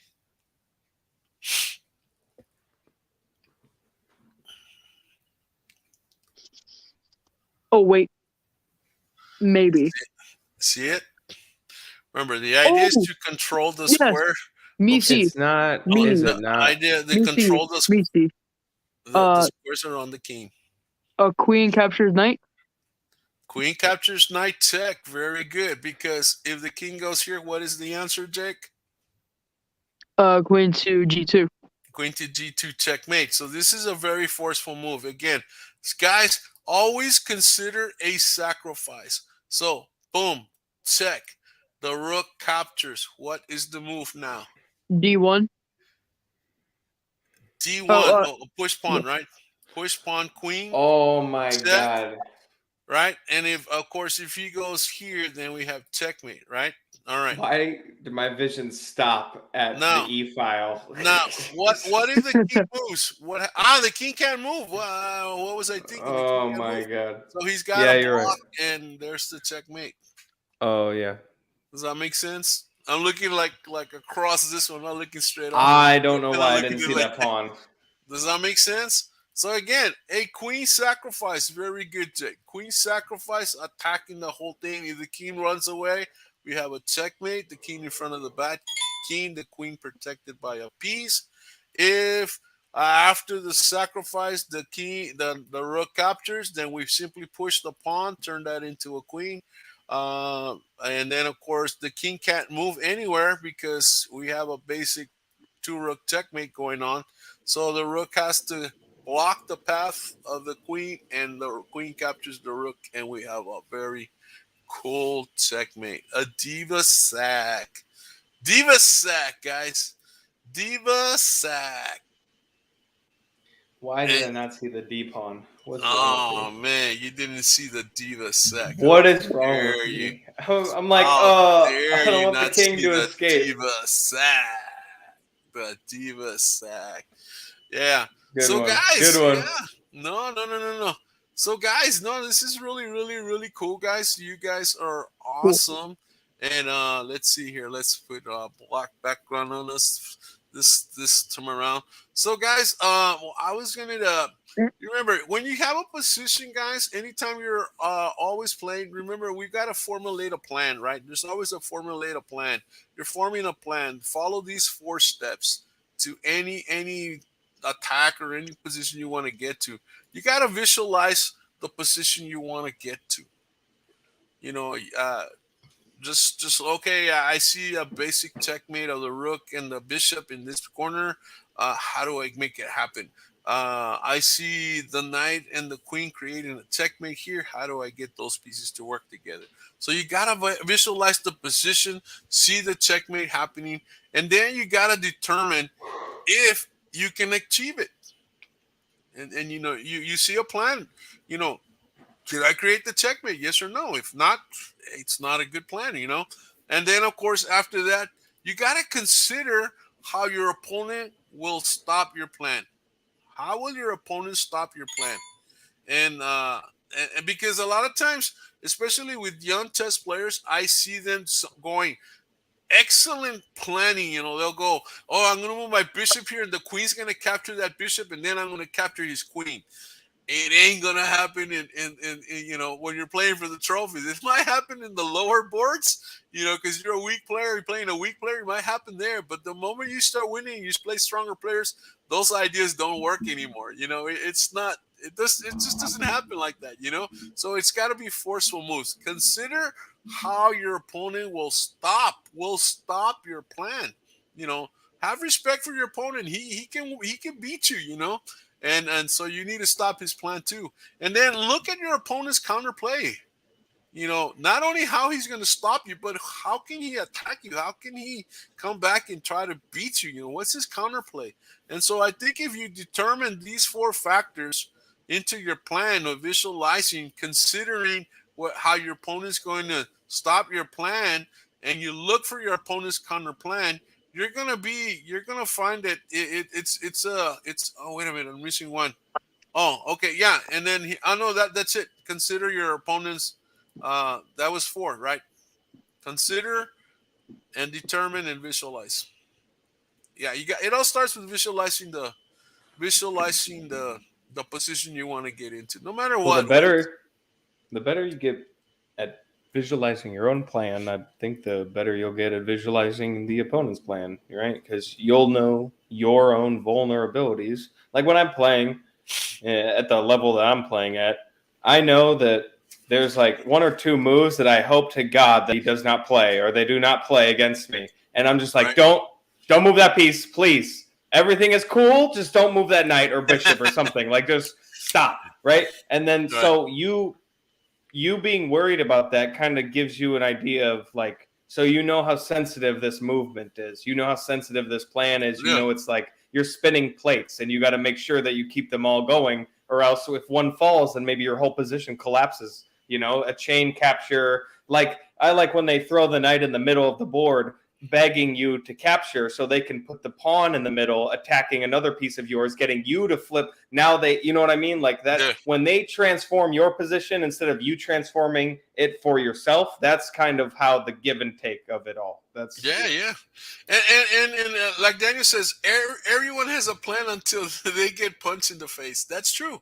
Oh, wait. Maybe. See it? Remember, the idea is to control the square. It's not. Is it not? Idea to control the square. The squares are on the king. Queen captures knight. Queen captures knight check. Very good. Because if the king goes here, what is the answer, Jake? Queen to G2. Queen to G2 checkmate. So this is a very forceful move. Again, guys, always consider a sacrifice. So, boom, check. The rook captures. What is the move now? D1. D1. Oh, Push pawn, right? Push pawn, queen. Oh my check, god. Right? And if, of course, if he goes here, then we have checkmate, right? All right. Why did my vision stop at the E file? Now, what if the king moves? The king can't move. What was I thinking? Oh my god. So he's got a you're block, right. and there's the checkmate. Oh yeah. Does that make sense? I'm looking like across this one, not looking straight on. I don't know why I didn't see that pawn. Does that make sense? So again, a queen sacrifice, very good, Jake. Queen sacrifice, attacking the whole thing. If the king runs away, we have a checkmate. The king in front of the bad king, the queen protected by a piece. If after the sacrifice, the rook captures, then we simply push the pawn, turn that into a queen. And then, of course, the king can't move anywhere because we have a basic 2-rook checkmate going on. So the rook has to block the path of the queen, and the queen captures the rook, and we have a very cool checkmate. A diva sack. Diva sack, guys. Diva sack. Why did I not see the D pawn? Oh man, you didn't see the diva sack. What is wrong with you? I'm like, I don't want the king to escape. Diva sack. The diva sack. Yeah. Good one. Guys, good one. Yeah. No. So guys, this is really, really, really cool, guys. You guys are awesome. And let's see here. Let's put a black background on us this time around. So guys, I was gonna you remember when you have a position, guys, anytime you're always playing, remember we've got to formulate a plan, right? There's always a formulate a plan. You're forming a plan. Follow these 4 steps to any attack or any position you want to get to. You got to visualize the position you want to get to. You know, just okay. I see a basic checkmate of the rook and the bishop in this corner. How do I make it happen? I see the knight and the queen creating a checkmate here. How do I get those pieces to work together? So you gotta visualize the position, see the checkmate happening, and then you gotta determine if you can achieve it. And you know, you see a plan. You know, did I create the checkmate? Yes or no? If not, it's not a good plan, you know? And then, of course, after that, you got to consider how your opponent will stop your plan. How will your opponent stop your plan? And because a lot of times, especially with young chess players, I see them going, excellent planning. You know, they'll go, oh, I'm going to move my bishop here, and the queen's going to capture that bishop, and then I'm going to capture his queen. It ain't gonna happen in you know, when you're playing for the trophies. It might happen in the lower boards, you know, because you're a weak player, you're playing a weak player, it might happen there. But the moment you start winning, you play stronger players, those ideas don't work anymore. You know, it just doesn't happen like that, you know. So it's got to be forceful moves. Consider how your opponent will stop your plan. You know, have respect for your opponent. He can beat you, you know. And so you need to stop his plan too. And then look at your opponent's counterplay. You know, not only how he's going to stop you, but how can he attack you? How can he come back and try to beat you? You know, what's his counterplay? And so I think if you determine these 4 factors into your plan of visualizing, considering how your opponent's going to stop your plan, and you look for your opponent's counter plan, you're gonna find that it's oh, wait a minute, I'm missing one. Oh, okay, yeah, and then I know that's it. Consider your opponent's. That was 4, right? Consider and determine and visualize. Yeah, you got it. All starts with visualizing the position you want to get into, no matter what. The better you get at visualizing your own plan, I think the better you'll get at visualizing the opponent's plan, right? Because you'll know your own vulnerabilities. Like when I'm playing at the level that I'm playing at, I know that there's like 1 or 2 moves that I hope to God that he does not play, or they do not play against me. And I'm just like, don't Don't move that piece, please. Everything is cool. Just don't move that knight or bishop or something. Like, just stop, right? And then so you being worried about that kind of gives you an idea of like, so you know how sensitive this movement is. You know how sensitive this plan is. You know it's like you're spinning plates, and you got to make sure that you keep them all going, or else if one falls, then maybe your whole position collapses. You know, a chain capture. Like, I like when they throw the knight in the middle of the board, begging you to capture so they can put the pawn in the middle, attacking another piece of yours, getting you to flip. Now they, you know what I mean? Like that, when they transform your position instead of you transforming it for yourself, that's kind of how the give and take of it all. That's yeah. And like Daniel says, everyone has a plan until they get punched in the face. That's true.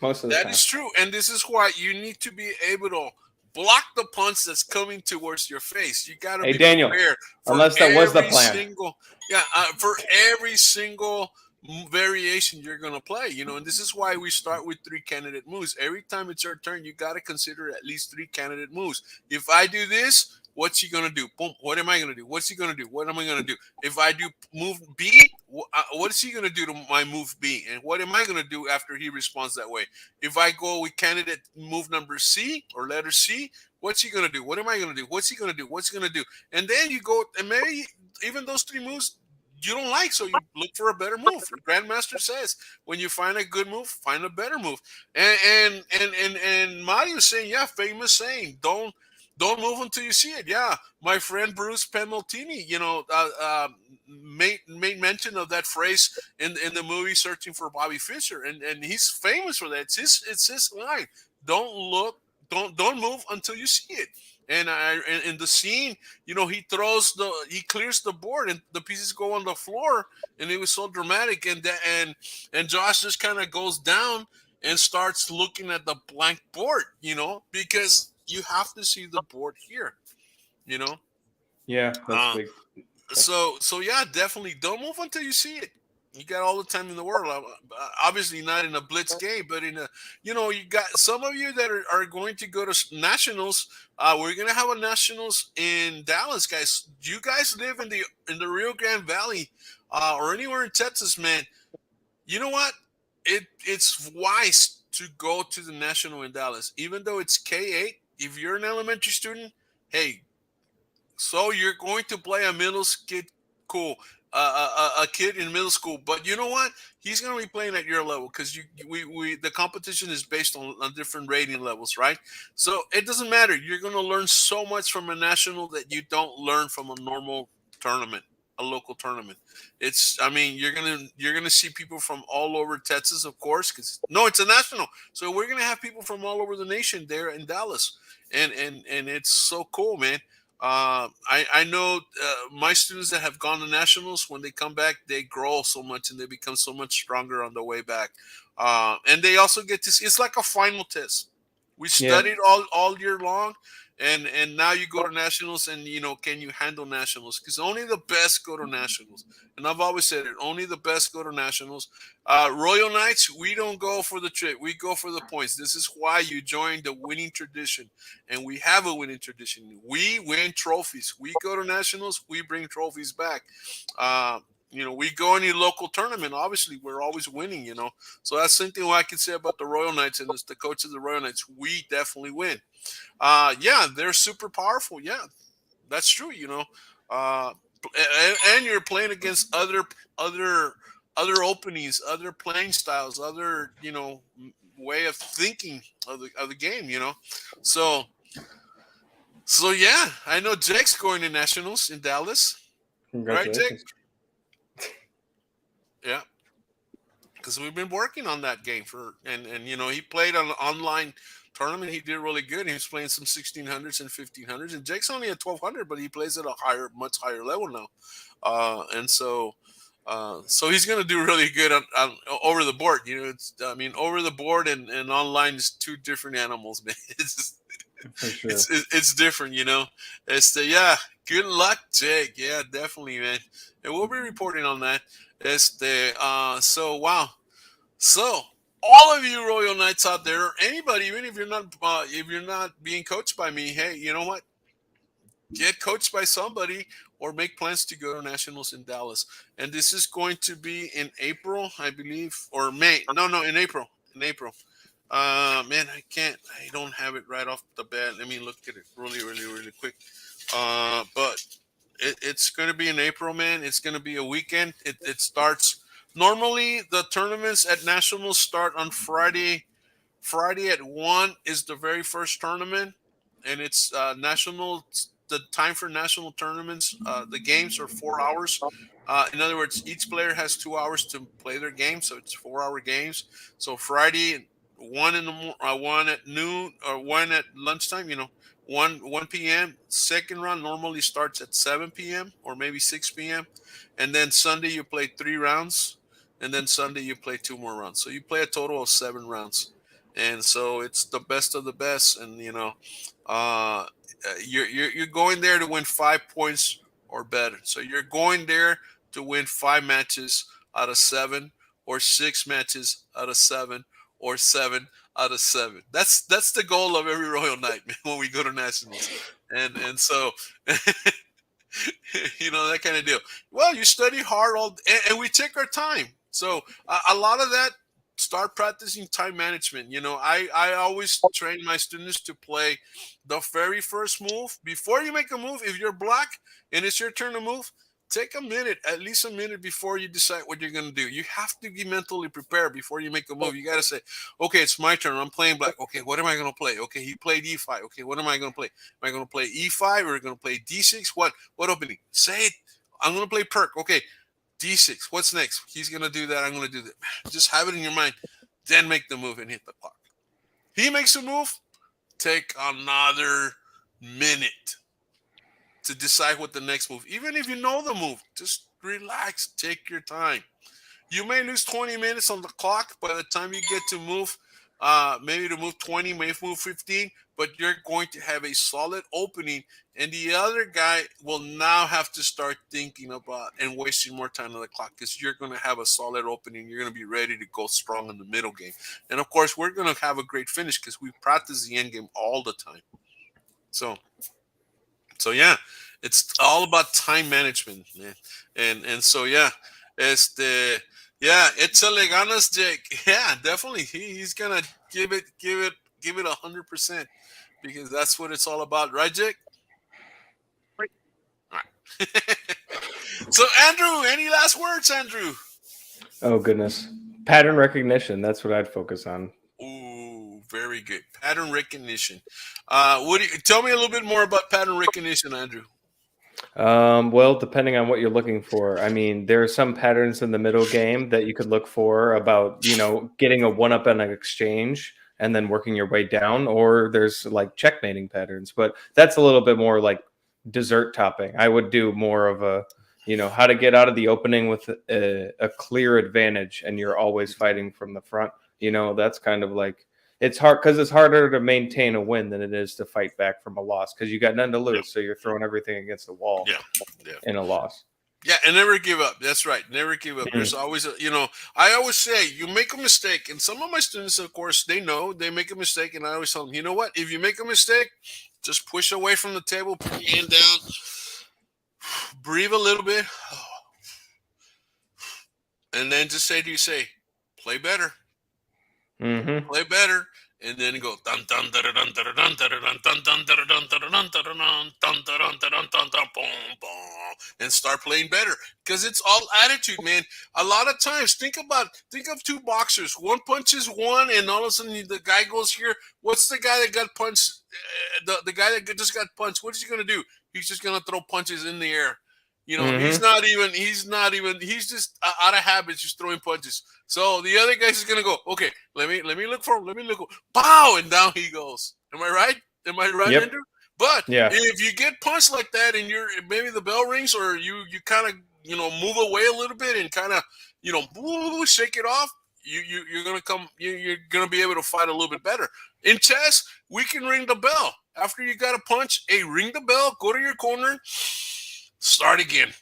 Most of the time. That is true. And this is why you need to be able to block the punch that's coming towards your face. You got to be Daniel, prepared. Unless that was the plan. For every single variation you're going to play, you know, and this is why we start with 3 candidate moves. Every time it's your turn, you got to consider at least 3 candidate moves. If I do this, what's he going to do? Boom. What am I going to do? What's he going to do? What am I going to do? If I do move B, what is he going to do to my move B? And what am I going to do after he responds that way? If I go with candidate move number C or letter C, what's he going to do? What am I going to do? What's he going to do? What's he going to do? And then you go, and maybe even those 3 moves you don't like, so you look for a better move. The Grandmaster says, when you find a good move, find a better move. And Mario's saying, yeah, famous saying, don't move until you see it. Yeah, my friend Bruce Penmaltini, you know, made mention of that phrase in the movie Searching for Bobby Fischer, and he's famous for that. It's his line. Don't move until you see it. And in the scene, you know, he clears the board and the pieces go on the floor, and it was so dramatic. And Josh just kind of goes down and starts looking at the blank board, you know, because you have to see the board here, you know. Yeah, that's big. So yeah, definitely don't move until you see it. You got all the time in the world. Obviously not in a blitz game, but in a, you know, you got some of you that are going to go to nationals. We're going to have a nationals in Dallas, guys. You guys live in the Rio Grande Valley or anywhere in Texas, man. You know what? It's wise to go to the national in Dallas, even though it's K-8. If you're an elementary student, hey, so you're going to play a middle kid, cool. A kid in middle school, but you know what? He's going to be playing at your level because the competition is based on different rating levels, right? So it doesn't matter. You're going to learn so much from a national that you don't learn from a normal tournament, a local tournament. You're gonna see people from all over Texas, of course, because it's a national. So we're gonna have people from all over the nation there in Dallas, and it's so cool, man. I know my students that have gone to nationals, when they come back, they grow so much and they become so much stronger on the way back. And they also get to see, it's like a final test. We studied all year long, and now you go to nationals, and you know, can you handle nationals? Because only the best go to nationals, and I've always said it. Only the best go to nationals. Royal Knights, we don't go for the trip. We go for the points. This is why you join the winning tradition, and we have a winning tradition. We win trophies. We go to nationals. We bring trophies back. You know, we go any local tournament. Obviously, we're always winning. You know, so that's something I can say about the Royal Knights, and as the coach of the Royal Knights, we definitely win. Yeah, they're super powerful. Yeah, that's true. You know, and you're playing against other openings, other playing styles, other, you know, way of thinking of the game. You know, so yeah, I know Jake's going to nationals in Dallas. Right, Jake? Yeah, because we've been working on that game and you know, he played on an online tournament. He did really good. He was playing some 1600s and 1500s, and Jake's only at 1200, but he plays at a much higher level now. And so he's going to do really good on over the board. You know, over the board and online is 2 different animals, man. It's different, you know. Yeah. Good luck, Jake. Yeah, definitely, man. And we'll be reporting on that. So wow. So all of you Royal Knights out there, or anybody, even if you're not being coached by me, hey, you know what? get coached by somebody or make plans to go to nationals in Dallas. And this is going to be in April, I believe, or May. No, in April. In April. Man, I don't have it right off the bat. Let me look at it really quick. But it's going to be in April, man. It's going to be a weekend. It starts. Normally, the tournaments at nationals start on Friday. Friday at 1 is the very first tournament, and it's national. The time for national tournaments, the games are 4 hours. In other words, each player has 2 hours to play their game, so it's 4-hour games. So Friday, 1 at noon or 1 at lunchtime. 1 p.m. Second round normally starts at 7 p.m. or maybe 6 p.m. And then Sunday you play 3 rounds, and then Sunday you play 2 more rounds. So you play a total of 7 rounds, and so it's the best of the best. And you're going there to win 5 points or better. So you're going there to win 5 matches out of 7, or 6 matches out of 7, or 7 out of 7. That's the goal of every Royal Night, man, when we go to nationals. And so that kind of deal. Well, you study hard and we take our time. So a lot of that, start practicing time management. I always train my students to play the very first move. Before you make a move, if you're black and it's your turn to move, take at least a minute before you decide what you're going to do. You have to be mentally prepared before you make a move. You got to say, okay, it's my turn. I'm playing black. Okay, what am I going to play? Okay, he played E5. Okay, what am I going to play? Am I going to play E5 or going to play D6? What opening? Say it. I'm going to play Perk. Okay, D6. What's next? He's going to do that. I'm going to do that. Just have it in your mind. Then make the move and hit the clock. He makes a move. Take another minute to decide what the next move. Even if you know the move, just relax. Take your time. You may lose 20 minutes on the clock by the time you get to move. Maybe to move 20, maybe move 15, but you're going to have a solid opening, and the other guy will now have to start thinking about and wasting more time on the clock, because you're going to have a solid opening. You're going to be ready to go strong in the middle game. And of course, we're going to have a great finish because we practice the end game all the time. So yeah, it's all about time management, man. And so yeah, échale ganas, Jake. Yeah, definitely. He's gonna give it 100%, because that's what it's all about, right, Jake? Right. All right. So, Andrew, any last words, Andrew? Oh goodness, pattern recognition. That's what I'd focus on. Ooh, very good. Pattern recognition. Tell me a little bit more about pattern recognition, Andrew? Well, depending on what you're looking for. I mean, there are some patterns in the middle game that you could look for about, getting a 1-up on an exchange and then working your way down, or there's like checkmating patterns, but that's a little bit more like dessert topping. I would do more of a, how to get out of the opening with a clear advantage and you're always fighting from the front. That's kind of like, it's hard because it's harder to maintain a win than it is to fight back from a loss, because you got none to lose. Yep. So you're throwing everything against the wall in a loss. Yeah, and never give up. That's right. Never give up. Mm-hmm. There's always I always say, you make a mistake. And some of my students, of course, they know they make a mistake. And I always tell them, you know what? If you make a mistake, just push away from the table, put your hand down, breathe a little bit. And then just say, play better. Mm-hmm. Play better. And then go dun dun dun dun dun dun dun dun dun dun dun dun dun dun dun and start playing better, because it's all attitude, man. A lot of times, think of 2 boxers. One punches one, and all of a sudden the guy goes here. What's the guy that got punched? The guy that just got punched. What is he gonna do? He's just gonna throw punches in the air. He's just out of habit, just throwing punches. So the other guy's just gonna go, okay, let me look for him. Let me look. Pow, and down he goes. Am I right? Yep. Andrew? But if you get punched like that, and maybe the bell rings, or you kind of move away a little bit and kind of shake it off, you're gonna be able to fight a little bit better. In chess, we can ring the bell after you got a punch. Hey, ring the bell. Go to your corner. Start again,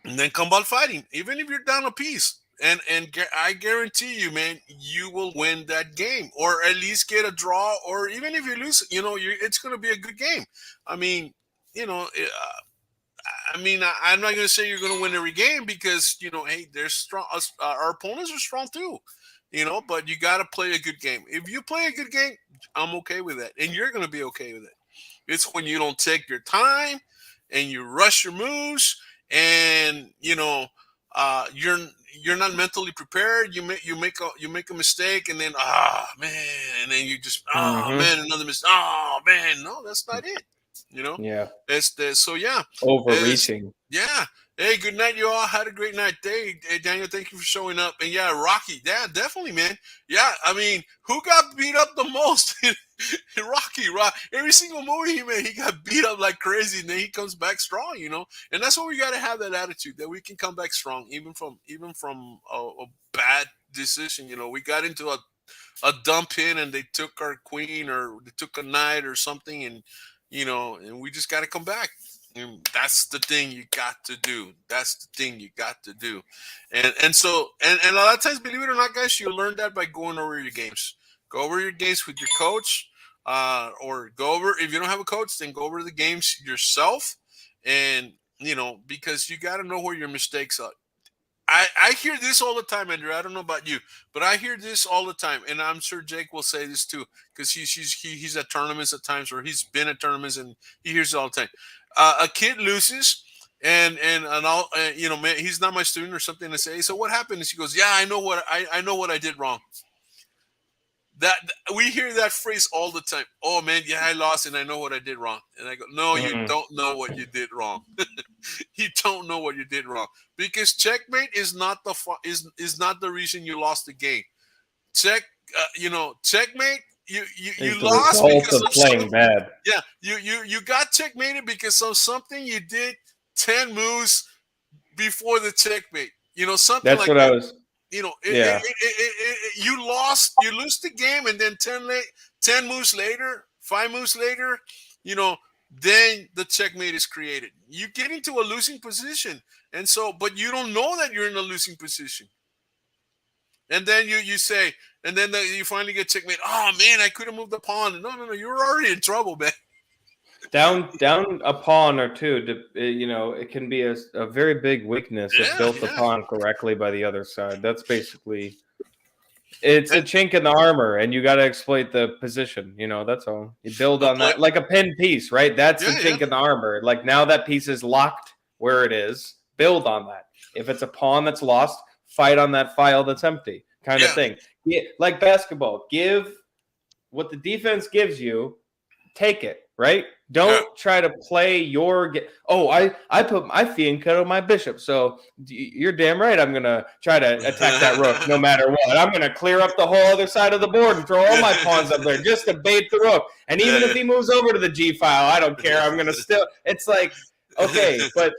and then come out fighting, even if you're down a piece. And I guarantee you, man, you will win that game, or at least get a draw, or even if you lose, it's going to be a good game. I mean, I mean, I'm not going to say you're going to win every game because, hey, they're strong. Our opponents are strong too, but you got to play a good game. If you play a good game, I'm okay with that. And you're going to be okay with it. It's when you don't take your time and you rush your moves and, you're not mentally prepared. You make a mistake and then, man, and then you just, man, another mistake. Man, no, that's not it. Yeah. So yeah. Overreaching. Yeah. Hey, good night, you all. Had a great night. Hey, Daniel, thank you for showing up. And yeah, Rocky. Yeah, definitely, man. Yeah, I mean, who got beat up the most? Rocky. Every single movie he made, he got beat up like crazy, and then he comes back strong, And that's what we got to have, that attitude that we can come back strong, even from a bad decision. We got into a dump in, and they took our queen, or they took a knight or something, and and we just got to come back. And that's the thing you got to do. That's the thing you got to do. And so a lot of times, believe it or not, guys, you learn that by going over your games. Go over your games with your coach, or go over, if you don't have a coach, then go over the games yourself. And because you got to know where your mistakes are. I hear this all the time, Andrew. I don't know about you, but I hear this all the time, and I'm sure Jake will say this too, because he's at tournaments at times, or he's been at tournaments, and he hears it all the time. A kid loses, and all, man, he's not my student or something. To say, hey, so what happened? And she goes, yeah, I know what I did wrong. That we hear that phrase all the time. Oh man, yeah, I lost, and I know what I did wrong. And I go, no, you don't know what you did wrong. You don't know what you did wrong, because checkmate is not is not the reason you lost the game. Checkmate. You lost because of playing bad. Yeah, you got checkmated because of something you did 10 moves before the checkmate. Something That's like what that. I was. You lose the game, and then 10 moves later, 5 moves later, then the checkmate is created. You get into a losing position, and so, but you don't know that you're in a losing position. And then you say, and then you finally get checkmate. Oh man, I could have moved the pawn. No, you're already in trouble, man. Down a pawn or two, it can be a very big weakness if built the pawn correctly by the other side. That's basically, it's a chink in the armor, and you got to exploit the position. That's all. You build on that, like a pin piece, right? That's the chink in the armor. Like, now that piece is locked where it is, build on that. If it's a pawn that's lost, fight on that file that's empty, kind of thing. Like basketball, give what the defense gives you, take it, right? Don't try to play your I put my fianchetto on my bishop, so you're damn right I'm going to try to attack that rook no matter what. I'm going to clear up the whole other side of the board and throw all my pawns up there just to bait the rook. And even if he moves over to the G file, I don't care. I'm going to still – it's like, okay, but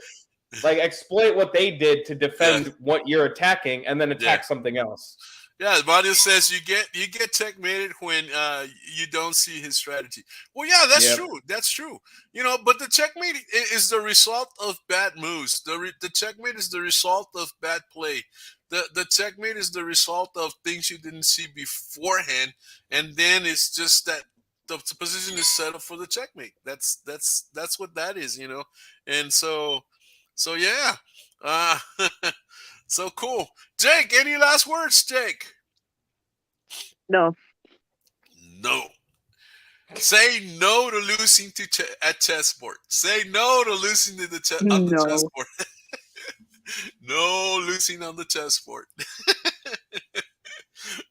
like exploit what they did to defend what you're attacking and then attack something else. Yeah, Vadio says you get checkmated when you don't see his strategy. Well, yeah, that's true. That's true. But the checkmate is the result of bad moves. The checkmate is the result of bad play. The checkmate is the result of things you didn't see beforehand, and then it's just that the position is set up for the checkmate. That's what that is, And so yeah. So cool. Jake, any last words, Jake? No. No. Say no to losing at chessboard. Say no to losing to the chessboard. No losing on the chessboard.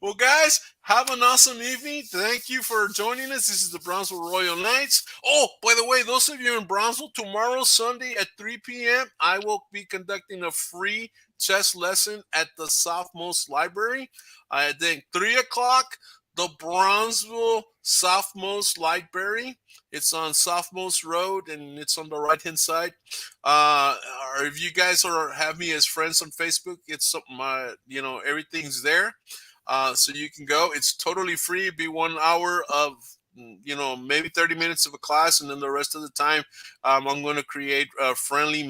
Well, guys, have an awesome evening. Thank you for joining us. This is the Brownsville Royal Knights. Oh, by the way, those of you in Brownsville, tomorrow, Sunday at 3 p.m., I will be conducting a free chess lesson at the Southmost Library. Then 3 o'clock, the Brownsville Southmost Library. It's on Southmost Road, and it's on the right-hand side. Or if you guys have me as friends on Facebook, it's something, everything's there. So you can go. It's totally free. It'd be 1 hour of, maybe 30 minutes of a class, and then the rest of the time, I'm going to create friendly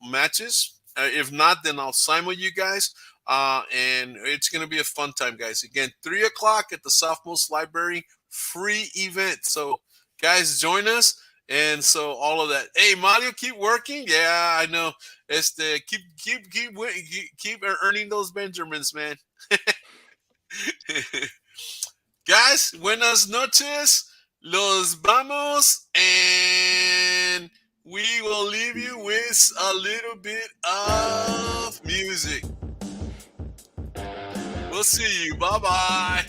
matches. If not, then I'll sign with you guys. And it's going to be a fun time, guys. Again, 3 o'clock at the Southmost Library, free event. So, guys, join us. And so all of that. Hey, Mario, keep working. Yeah, I know. It's the keep earning those Benjamins, man. Guys, buenas noches. Los vamos, and we will leave you with a little bit of music. We'll see you. Bye bye.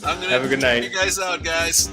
I'm gonna have a good night. you guys out, guys.